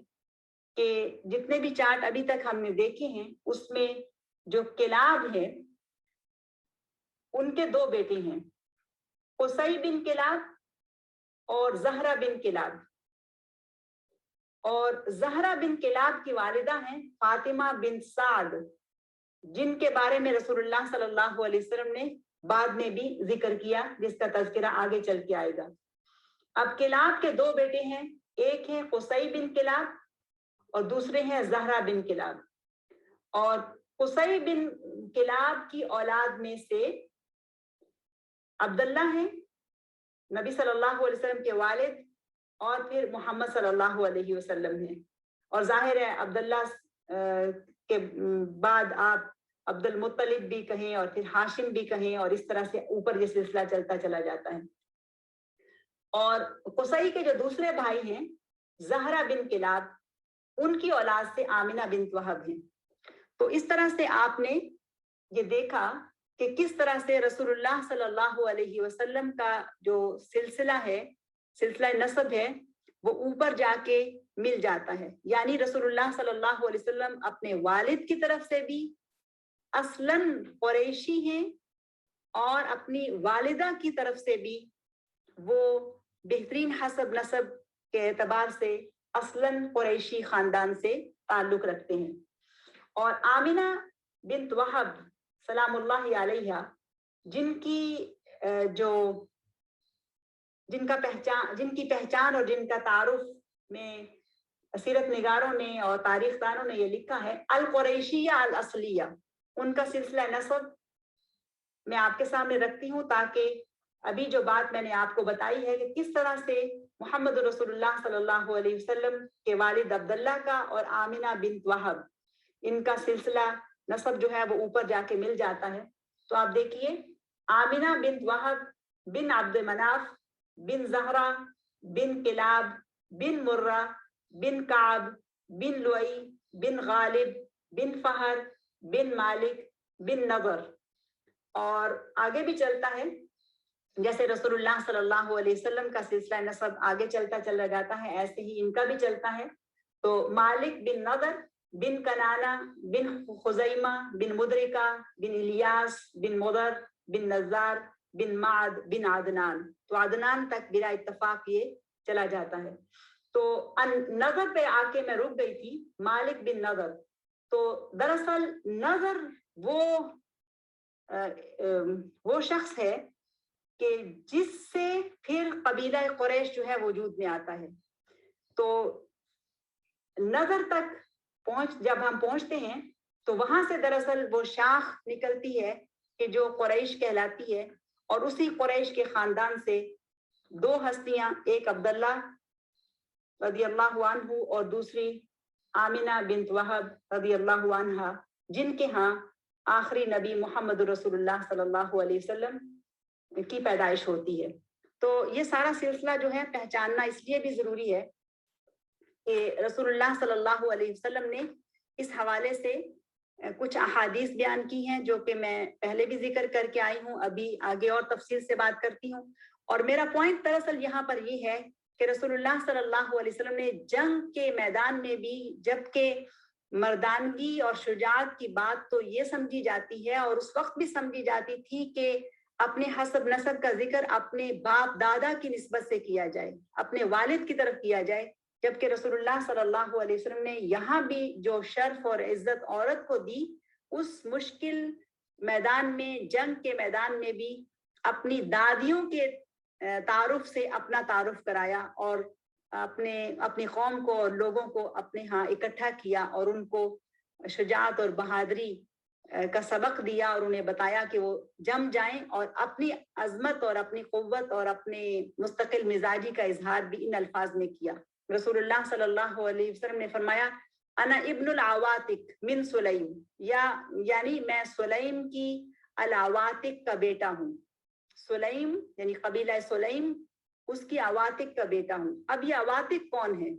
کہ جتنے بھی چارٹ ابھی تک ہم نے دیکھے ہیں اس میں جو کلاب ہے ان کے دو بیٹے ہیں، قصی بن کلاب اور زہرہ بن کلاب. اور زہرہ بن کلاب کی والدہ ہیں فاطمہ بن سعد، جن کے بارے میں رسول اللہ صلی اللہ علیہ وسلم نے بعد میں بھی ذکر کیا، جس کا تذکرہ آگے چل کے آئے گا. اب کلاب کے دو بیٹے ہیں، ایک ہے قصی بن کلاب اور دوسرے ہیں زہرہ بن کلاب. اور قصی بن کلاب کی اولاد میں سے عبداللہ ہیں نبی صلی اللہ علیہ وسلم کے والد، اور پھر محمد صلی اللہ علیہ وسلم ہیں. اور ظاہر ہے عبداللہ کے بعد آپ عبد المطلب بھی کہیں اور پھر ہاشم بھی کہیں، اور اس طرح سے اوپر یہ سلسلہ چلتا چلا جاتا ہے. اور قصی کے جو دوسرے بھائی ہیں زہرہ بن کلاب، ان کی اولاد سے آمنہ بنت وہب ہیں. تو اس طرح سے آپ نے یہ دیکھا کہ کس طرح سے رسول اللہ صلی اللہ علیہ وسلم کا جو سلسلہ ہے، سلسلہ نسب ہے، وہ اوپر جا کے مل جاتا ہے. یعنی رسول اللہ صلی اللہ علیہ وسلم اپنے والد کی طرف سے بھی اصلاً قریشی ہیں، اور اپنی والدہ کی طرف سے بھی وہ بہترین حسب نسب کے اعتبار سے اصلاً قریشی خاندان سے تعلق رکھتے ہیں. اور آمنہ بنت وہب سلام اللہ علیہ، جن کی جو جن کی پہچان اور جن کا تعارف میں سیرت نگاروں نے اور تاریخ دانوں نے یہ لکھا ہے القریشیہ الاصلیہ. ان کا سلسلہ نسب میں آپ کے سامنے رکھتی ہوں تاکہ ابھی جو بات میں نے آپ کو بتائی ہے کہ کس طرح سے محمد رسول اللہ صلی اللہ علیہ وسلم کے والد عبداللہ کا اور آمنہ بنت وہب ان کا سلسلہ نسب جو ہے وہ اوپر جا کے مل جاتا ہے. تو آپ دیکھیے آمنہ بنت وہب بن عبد مناف بن زہرا بن کلاب بن مرہ بن کعب بن لؤی بن غالب بن فہر بن مالک بن نضر. اور آگے بھی چلتا ہے جیسے رسول اللہ صلی اللہ علیہ وسلم کا سلسلہ نسب آگے چلتا چلا جاتا ہے ایسے ہی ان کا بھی چلتا ہے. تو مالک بن نضر بن کنانہ بن خزیمہ بن مدرکہ بن الیاس بن مضر بن نزار بن معد بن عدنان. تو عدنان تک بلا اتفاق یہ چلا جاتا ہے. تو نظر پہ آ کے میں رک گئی تھی مالک بن نضر. تو دراصل نظر وہ شخص ہے کہ جس سے پھر قبیلہ قریش جو ہے وجود میں آتا ہے. تو نظر تک جب ہم پہنچتے ہیں تو وہاں سے دراصل وہ شاخ نکلتی ہے کہ جو قریش کہلاتی ہے. اور اسی قریش کے خاندان سے دو ہستیاں ایک عبداللہ رضی اللہ عنہ اور دوسری آمنہ بنت وہب رضی اللہ عنہا جن کے ہاں آخری نبی محمد رسول اللہ صلی اللہ علیہ وسلم کی پیدائش ہوتی ہے. تو یہ سارا سلسلہ جو ہے پہچاننا اس لیے بھی ضروری ہے کہ رسول اللہ صلی اللہ علیہ وسلم نے اس حوالے سے کچھ احادیث بیان کی ہیں جو کہ میں پہلے بھی ذکر کر کے آئی ہوں, ابھی آگے اور تفصیل سے بات کرتی ہوں. اور میرا پوائنٹ دراصل یہاں پر یہ ہے کہ رسول اللہ صلی اللہ علیہ وسلم نے جنگ کے میدان میں بھی جبکہ مردانگی اور شجاعت کی بات تو یہ سمجھی جاتی ہے اور اس وقت بھی سمجھی جاتی تھی کہ اپنے حسب نسب کا ذکر اپنے باپ دادا کی نسبت سے کیا جائے, اپنے والد کی طرف کیا جائے, جبکہ رسول اللہ صلی اللہ علیہ وسلم نے یہاں بھی جو شرف اور عزت عورت کو دی اس مشکل میدان میں جنگ کے میدان میں بھی اپنی دادیوں کے تعارف سے اپنا تعارف کرایا اور اپنی قوم کو اور لوگوں کو اپنے ہاں اکٹھا کیا اور ان کو شجاعت اور بہادری کا سبق دیا اور انہیں بتایا کہ وہ جم جائیں اور اپنی عظمت اور اپنی قوت اور اپنے مستقل مزاجی کا اظہار بھی ان الفاظ میں کیا. رسول اللہ صلی اللہ علیہ وسلم نے فرمایا انا ابن العواتق من سلیم, یعنی میں سلیم کی العواتق کا بیٹا ہوں. سلیم یعنی قبیلہ سلیم اس کی عواتق کا بیٹا ہوں. اب یہ عواتق کون ہے؟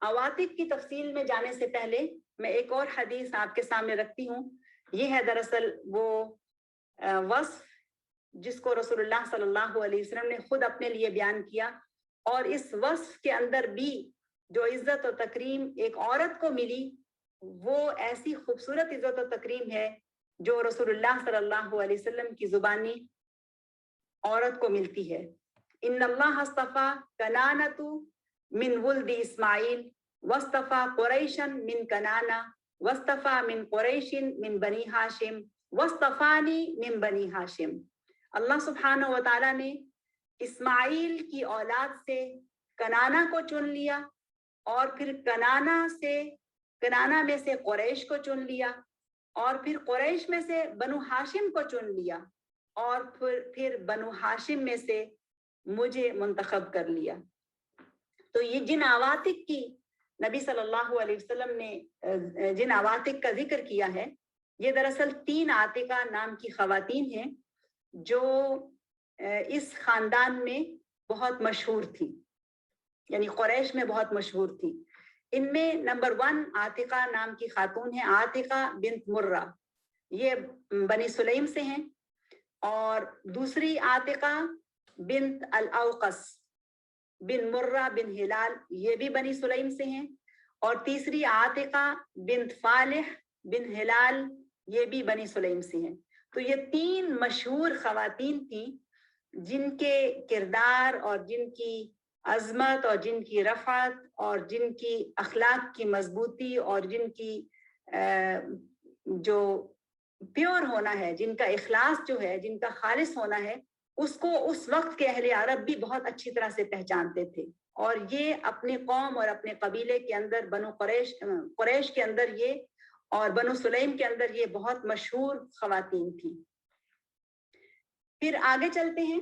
عواتق کی تفصیل میں جانے سے پہلے میں ایک اور حدیث آپ کے سامنے رکھتی ہوں. یہ ہے دراصل وہ وصف جس کو رسول اللہ صلی اللہ علیہ وسلم نے خود اپنے لیے بیان کیا, اور اس وصف کے اندر بھی جو عزت و تکریم ایک عورت کو ملی وہ ایسی خوبصورت عزت و تکریم ہے جو رسول اللہ صلی اللہ علیہ وسلم کی زبانی عورت کو ملتی ہے. ان اللہ اصطفیٰ کنانۃ من ولد اسماعیل واصطفیٰ قریشا من کنانہ واصطفیٰ من قریش من بنی ہاشم واصطفانی من بنی ہاشم. اللہ سبحانہ و تعالیٰ نے اسماعیل کی اولاد سے کنانہ کو چن لیا اور پھر کنانہ میں سے قریش کو چن لیا اور پھر قریش میں سے بنو ہاشم کو چن لیا اور پھر بنو ہاشم میں سے مجھے منتخب کر لیا. تو یہ جن عواتق کی نبی صلی اللہ علیہ وسلم نے جن عواتق کا ذکر کیا ہے یہ دراصل 3 عاتقہ نام کی خواتین ہیں جو اس خاندان میں بہت مشہور تھی, یعنی قریش میں بہت مشہور تھی. ان میں نمبر 1 عاتقہ نام کی خاتون ہے عاتقہ بنت مرہ, یہ بنی سلیم سے ہیں. اور دوسری عاتقہ بنت الاوقس بن مرہ بن ہلال, یہ بھی بنی سلیم سے ہیں. اور تیسری عاتقہ بنت فالح بن ہلال, یہ بھی بنی سلیم سے ہیں. تو یہ 3 مشہور خواتین تھیں جن کے کردار اور جن کی عظمت اور جن کی رفعت اور جن کی اخلاق کی مضبوطی اور جن کی جو پیور ہونا ہے, جن کا اخلاص جو ہے, جن کا خالص ہونا ہے, اس کو اس وقت کے اہل عرب بھی بہت اچھی طرح سے پہچانتے تھے، اور یہ اپنے قوم اور اپنے قبیلے کے اندر بنو قریش کے اندر یہ اور بنو سلیم کے اندر یہ بہت مشہور خواتین تھیں۔ پھر آگے چلتے ہیں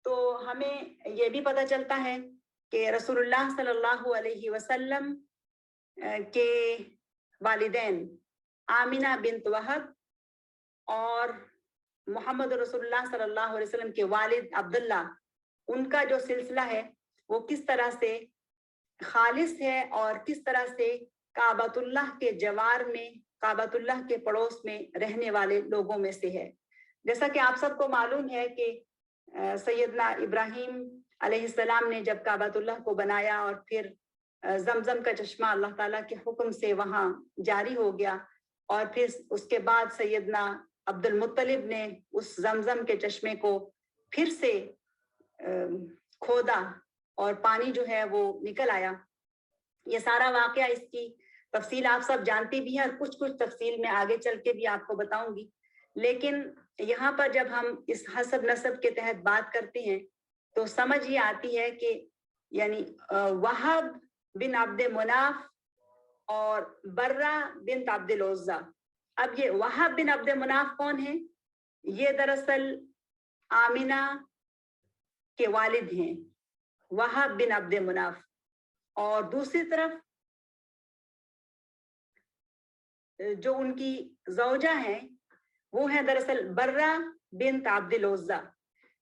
تو ہمیں یہ بھی پتہ چلتا ہے کہ رسول اللہ صلی اللہ علیہ وسلم کے والدین آمینہ بنت وہب اور محمد رسول اللہ صلی اللہ علیہ وسلم کے والد عبداللہ، ان کا جو سلسلہ ہے وہ کس طرح سے خالص ہے اور کس طرح سے کعبۃ اللہ کے جوار میں، کعبۃ اللہ کے پڑوس میں رہنے والے لوگوں میں سے ہے۔ جیسا کہ آپ سب کو معلوم ہے کہ سیدنا ابراہیم علیہ السلام نے جب کعبۃ اللہ کو بنایا اور پھر زمزم کا چشمہ اللہ تعالیٰ کے حکم سے وہاں جاری ہو گیا، اور پھر اس کے بعد سیدنا عبد المطلب نے اس زمزم کے چشمے کو پھر سے کھودا اور پانی جو ہے وہ نکل آیا۔ یہ سارا واقعہ، اس کی تفصیل آپ سب جانتی بھی ہیں، اور کچھ تفصیل میں آگے چل کے بھی آپ کو بتاؤں گی، لیکن یہاں پر جب ہم اس حسب نسب کے تحت بات کرتے ہیں تو سمجھ یہ آتی ہے کہ یعنی وہب بن عبد مناف اور برہ بنت عبد العزیٰ، اب یہ وہب بن عبد مناف کون ہیں؟ یہ دراصل آمینہ کے والد ہیں، وہب بن عبد مناف، اور دوسری طرف جو ان کی زوجہ ہیں وہ ہیں دراصل برہ بنت عبد العزیٰ۔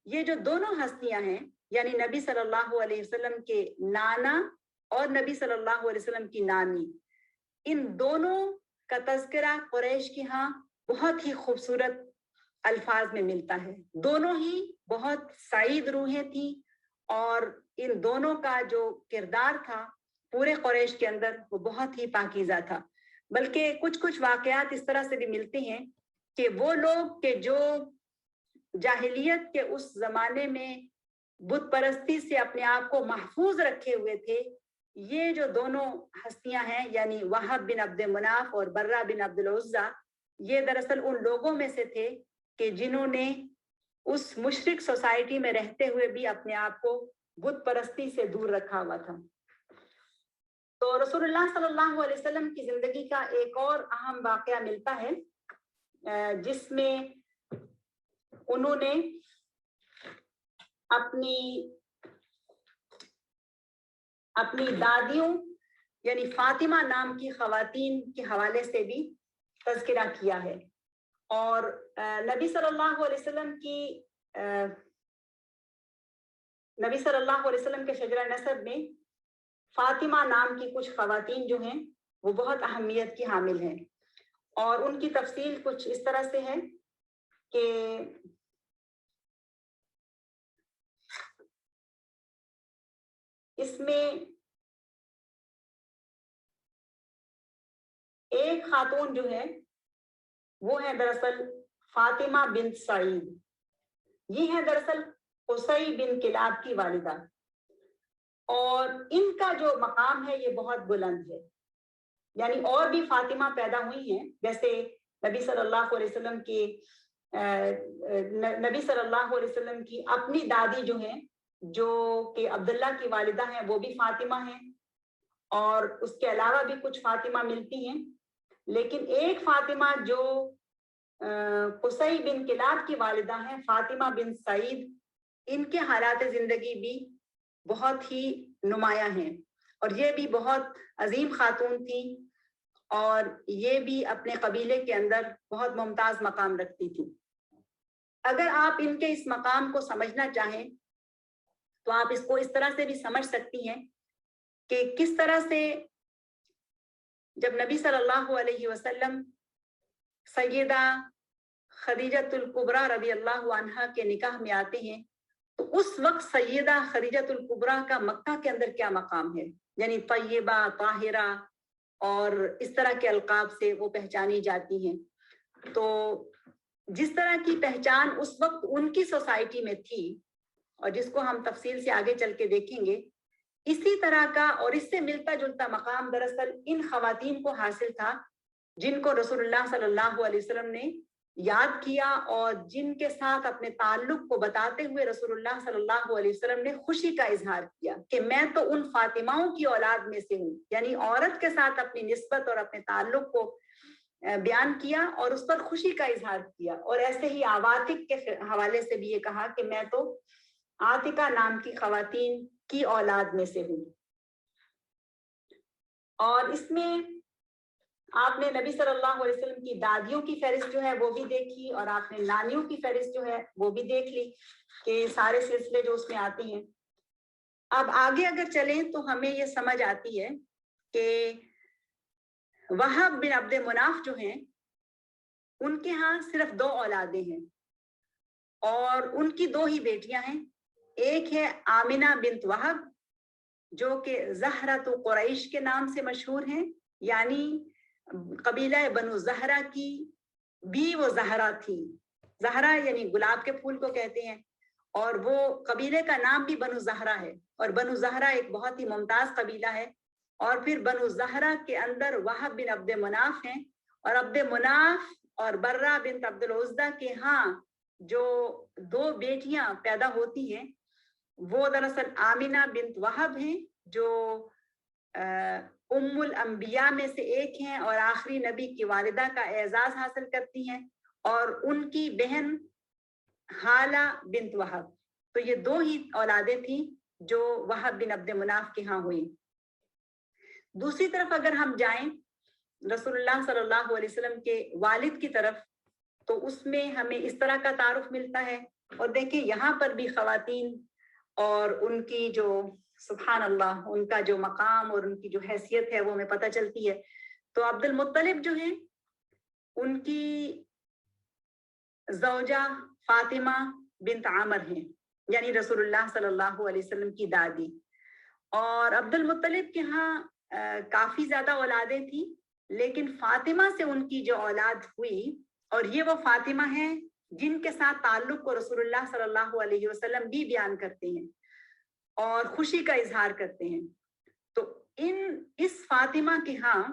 یہ جو دونوں ہستیاں ہیں، یعنی نبی صلی اللہ علیہ وسلم کے نانا اور نبی صلی اللہ علیہ وسلم کی نانی، ان دونوں کا تذکرہ قریش کی ہاں بہت ہی خوبصورت الفاظ میں ملتا ہے۔ دونوں ہی بہت سعید روحیں تھیں، اور ان دونوں کا جو کردار تھا پورے قریش کے اندر وہ بہت ہی پاکیزہ تھا۔ بلکہ کچھ واقعات اس طرح سے بھی ملتے ہیں کہ وہ لوگ کہ جو جاہلیت کے اس زمانے میں بت پرستی سے اپنے آپ کو محفوظ رکھے ہوئے تھے، یہ جو دونوں ہستیاں ہیں یعنی وہب بن عبد مناف اور برہ بن عبد العزیٰ، یہ دراصل ان لوگوں میں سے تھے کہ جنہوں نے اس مشرک سوسائٹی میں رہتے ہوئے بھی اپنے آپ کو بت پرستی سے دور رکھا ہوا تھا۔ تو رسول اللہ صلی اللہ علیہ وسلم کی زندگی کا ایک اور اہم واقعہ ملتا ہے جس میں انہوں نے اپنی دادیوں یعنی فاطمہ نام کی خواتین کے حوالے سے بھی تذکرہ کیا ہے، اور نبی صلی اللہ علیہ وسلم کے شجرہ نسب میں فاطمہ نام کی کچھ خواتین جو ہیں وہ بہت اہمیت کی حامل ہیں، اور ان کی تفصیل کچھ اس طرح سے ہے کہ اس میں ایک خاتون جو ہے وہ ہے دراصل فاطمہ بنت سعید، یہ ہے دراصل قصی بن کلاب کی والدہ، اور ان کا جو مقام ہے یہ بہت بلند ہے۔ یعنی اور بھی فاطمہ پیدا ہوئی ہیں، جیسے نبی صلی اللہ علیہ وسلم کی اپنی دادی جو ہیں، جو کہ عبداللہ کی والدہ ہیں، وہ بھی فاطمہ ہیں، اور اس کے علاوہ بھی کچھ فاطمہ ملتی ہیں، لیکن ایک فاطمہ جو قصی بن کلاب کی والدہ ہیں، فاطمہ بن سعید، ان کے حالات زندگی بھی بہت ہی نمایاں ہیں، اور یہ بھی بہت عظیم خاتون تھی، اور یہ بھی اپنے قبیلے کے اندر بہت ممتاز مقام رکھتی تھی۔ اگر آپ ان کے اس مقام کو سمجھنا چاہیں تو آپ اس کو اس طرح سے بھی سمجھ سکتی ہیں کہ کس طرح سے جب نبی صلی اللہ علیہ وسلم سیدہ خدیجۃ الکبریٰ رضی اللہ عنہا کے نکاح میں آتے ہیں تو اس وقت سیدہ خدیجۃ الکبریٰ کا مکہ کے اندر کیا مقام ہے، یعنی طیبہ، طاہرہ اور اس طرح کے القاب سے وہ پہچانی جاتی ہیں۔ تو جس طرح کی پہچان اس وقت ان کی سوسائٹی میں تھی، اور جس کو ہم تفصیل سے آگے چل کے دیکھیں گے، اسی طرح کا اور اس سے ملتا جلتا مقام دراصل ان خواتین کو حاصل تھا جن کو رسول اللہ صلی اللہ علیہ وسلم نے یاد کیا اور جن کے ساتھ اپنے تعلق کو بتاتے ہوئے رسول اللہ صلی اللہ علیہ وسلم نے خوشی کا اظہار کیا کہ میں تو ان فاطماؤں کی اولاد میں سے ہوں، یعنی عورت کے ساتھ اپنی نسبت اور اپنے تعلق کو بیان کیا اور اس پر خوشی کا اظہار کیا. اور ایسے ہی عواتق کے حوالے سے بھی یہ کہا کہ میں تو عاتقہ نام کی خواتین کی اولاد میں سے ہوں. اور اس میں آپ نے نبی صلی اللہ علیہ وسلم کی دادیوں کی فہرست جو ہے وہ بھی دیکھی اور آپ نے نانیوں کی فہرست جو ہے وہ بھی دیکھ لی کہ سارے سلسلے جو اس میں آتے ہیں. اب آگے اگر چلیں تو ہمیں یہ سمجھ آتی ہے کہ وہب بن عبد مناف جو ہیں ان کے ہاں صرف 2 اولادیں ہیں اور ان کی 2 ہی بیٹیاں ہیں. ایک ہے آمنہ بنت وہب جو کہ زہرۃ قریش کے نام سے مشہور ہیں، یعنی قبیلہ بنو زہرہ کی بھی وہ زہرہ تھی. زہرہ یعنی گلاب کے پھول کو کہتے ہیں اور وہ قبیلے کا نام بھی بنو زہرہ ہے اور بنو زہرہ ایک بہت ہی ممتاز قبیلہ ہے. اور پھر بنو زہرہ کے اندر وہب بن عبد مناف ہیں اور عبد مناف اور برہ بنت عبد العزہ کے ہاں جو 2 بیٹیاں پیدا ہوتی ہیں وہ دراصل آمنہ بنت وہب ہیں جو ام الانبیاء میں سے ایک ہیں اور آخری نبی کی والدہ کا اعزاز حاصل کرتی ہیں، اور ان کی بہن حالہ بنت وہب. تو یہ 2 ہی اولادیں تھیں جو وہب بن عبد مناف کے ہاں ہوئی. دوسری طرف اگر ہم جائیں رسول اللہ صلی اللہ علیہ وسلم کے والد کی طرف تو اس میں ہمیں اس طرح کا تعارف ملتا ہے. اور دیکھیں یہاں پر بھی خواتین اور ان کی جو سبحان اللہ ان کا جو مقام اور ان کی جو حیثیت ہے وہ ہمیں پتہ چلتی ہے. تو عبد المطلب جو ہیں ان کی زوجہ فاطمہ بنت عامر ہیں، یعنی رسول اللہ صلی اللہ علیہ وسلم کی دادی. اور عبد المطلب کے ہاں کافی زیادہ اولادیں تھیں لیکن فاطمہ سے ان کی جو اولاد ہوئی اور یہ وہ فاطمہ ہیں جن کے ساتھ تعلق کو رسول اللہ صلی اللہ علیہ وسلم بھی بیان کرتے ہیں اور خوشی کا اظہار کرتے ہیں. تو اس فاطمہ کے ہاں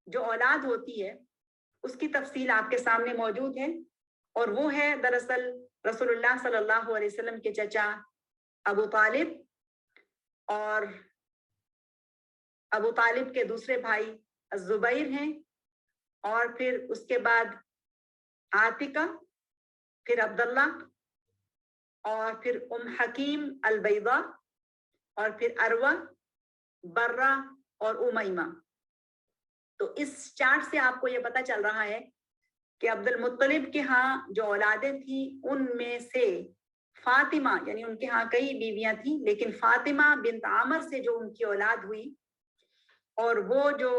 جو اولاد ہوتی ہے اس کی تفصیل آپ کے سامنے موجود ہے اور وہ ہے دراصل رسول اللہ صلی اللہ علیہ وسلم کے چچا ابو طالب اور ابو طالب کے دوسرے بھائی الزبیر ہیں اور پھر اس کے بعد عاتقہ، پھر عبداللہ اور پھر ام حکیم البیضاء اور پھر اروہ، برہ اور امیمہ. تو اس چارٹ سے آپ کو یہ پتہ چل رہا ہے کہ عبد المطلب کے ہاں جو اولادیں تھیں ان میں سے فاطمہ یعنی ان کے ہاں کئی بیویاں تھیں لیکن فاطمہ بنت عامر سے جو ان کی اولاد ہوئی اور وہ جو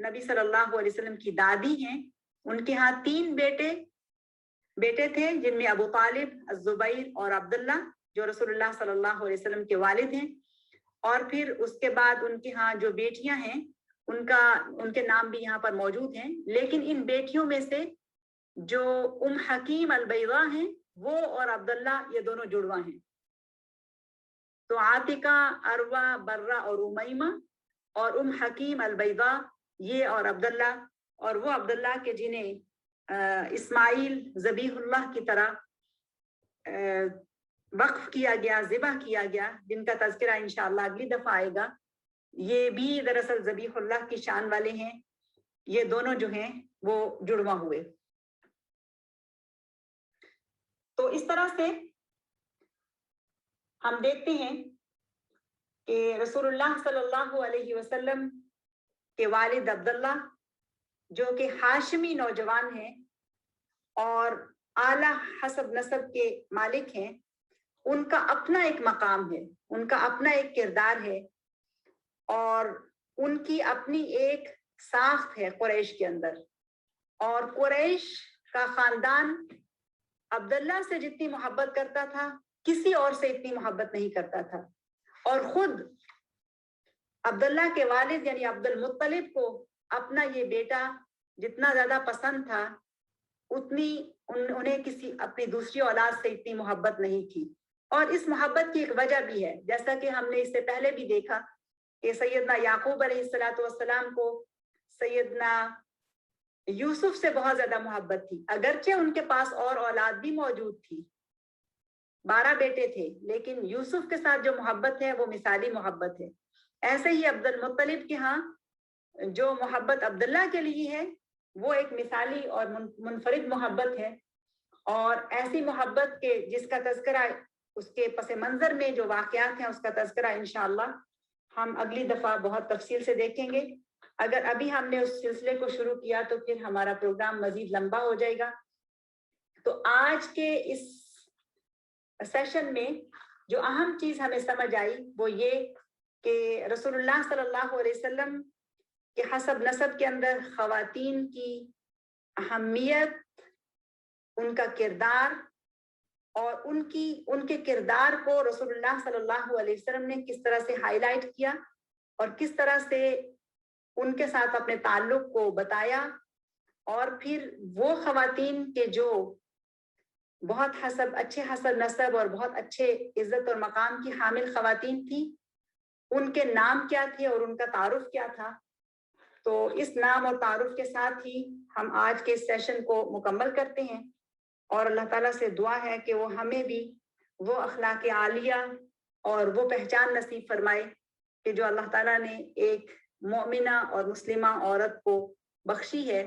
نبی صلی اللہ علیہ وسلم کی دادی ہیں ان کے ہاں 3 بیٹے تھے جن میں ابو طالب، الزبیر اور عبداللہ جو رسول اللہ صلی اللہ علیہ وسلم کے والد ہیں. اور پھر اس کے بعد ان کے ہاں جو بیٹیاں ہیں ان کے نام بھی یہاں پر موجود ہیں لیکن ان بیٹیوں میں سے جو ام حکیم البیضاء ہیں وہ اور عبداللہ یہ دونوں جڑواں ہیں. تو عاتقہ، اروہ، برہ اور امیمہ اور ام حکیم البیضاء یہ اور عبداللہ، اور وہ عبداللہ کے جنہیں اسماعیل ذبیح اللہ کی طرح وقف کیا گیا، ذبح کیا گیا، جن کا تذکرہ انشاءاللہ اگلی دفعہ آئے گا. یہ بھی دراصل ذبیح اللہ کی شان والے ہیں. یہ دونوں جو ہیں وہ جڑواں ہوئے. تو اس طرح سے ہم دیکھتے ہیں کہ رسول اللہ صلی اللہ علیہ وسلم کے والد عبداللہ جو کہ ہاشمی نوجوان ہیں اور اعلیٰ حسب نسب کے مالک ہیں، ان کا اپنا ایک مقام ہے، ان کا اپنا ایک کردار ہے اور ان کی اپنی ایک ساخت ہے قریش کے اندر. اور قریش کا خاندان عبداللہ سے جتنی محبت کرتا تھا کسی اور سے اتنی محبت نہیں کرتا تھا. اور خود عبداللہ کے والد یعنی عبد المطلب کو اپنا یہ بیٹا جتنا زیادہ پسند تھا اتنی انہیں کسی اپنی دوسری اولاد سے اتنی محبت نہیں تھی. اور اس محبت کی ایک وجہ بھی ہے، جیسا کہ ہم نے اس سے پہلے بھی دیکھا کہ سیدنا یعقوب علیہ السلام کو سیدنا یوسف سے بہت زیادہ محبت تھی، اگرچہ ان کے پاس اور اولاد بھی موجود تھی، 12 بیٹے تھے، لیکن یوسف کے ساتھ جو محبت ہے وہ مثالی محبت ہے۔ ایسے ہی عبد المطلب کے ہاں جو محبت عبداللہ کے لیے ہے وہ ایک مثالی اور منفرد محبت ہے، اور ایسی محبت کے جس کا تذکرہ اس کے پس منظر میں جو واقعات ہیں اس کا تذکرہ انشاءاللہ ہم اگلی دفعہ بہت تفصیل سے دیکھیں گے۔ اگر ابھی ہم نے اس سلسلے کو شروع کیا تو پھر ہمارا پروگرام مزید لمبا ہو جائے گا۔ تو آج کے اس سیشن میں جو اہم چیز ہمیں سمجھ آئی وہ یہ کہ رسول اللہ صلی اللہ علیہ وسلم کے حسب نسب کے اندر خواتین کی اہمیت، ان کا کردار اور ان کے کردار کو رسول اللہ صلی اللہ علیہ وسلم نے کس طرح سے ہائی لائٹ کیا اور کس طرح سے ان کے ساتھ اپنے تعلق کو بتایا، اور پھر وہ خواتین کے جو بہت اچھے حسب نسب اور بہت اچھے عزت اور مقام کی حامل خواتین تھی، ان کے نام کیا تھے اور ان کا تعارف کیا تھا۔ تو اس نام اور تعارف کے ساتھ ہی ہم آج کے اس سیشن کو مکمل کرتے ہیں، اور اللہ تعالیٰ سے دعا ہے کہ وہ ہمیں بھی وہ اخلاق عالیہ اور وہ پہچان نصیب فرمائے کہ جو اللہ تعالیٰ نے ایک مومنہ اور مسلمہ عورت کو بخشی ہے،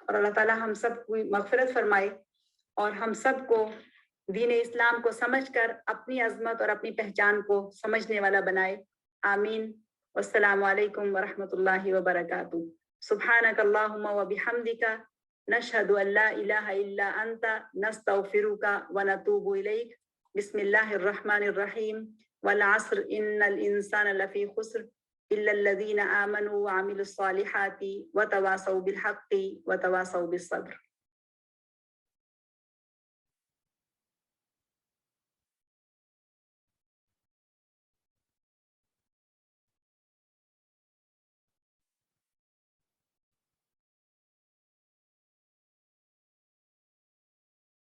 اور اللہ تعالیٰ ہم سب کو مغفرت فرمائے اور ہم سب کو دین اسلام کو سمجھ کر اپنی عظمت اور اپنی پہچان کو سمجھنے والا بنائے۔ آمین۔ والسلام علیکم ورحمۃ اللہ وبرکاتہ۔ سبحانک اللہم وبحمدک، نشہد ان لا الہ الا انت، نستغفرک ونتوب الیک۔ بسم اللہ الرحمن الرحیم۔ والعصر ان الانسان لفی خسر الا الذین آمنوا وعملوا الصالحات وتواصوا بالحق وتواصوا بالصبر۔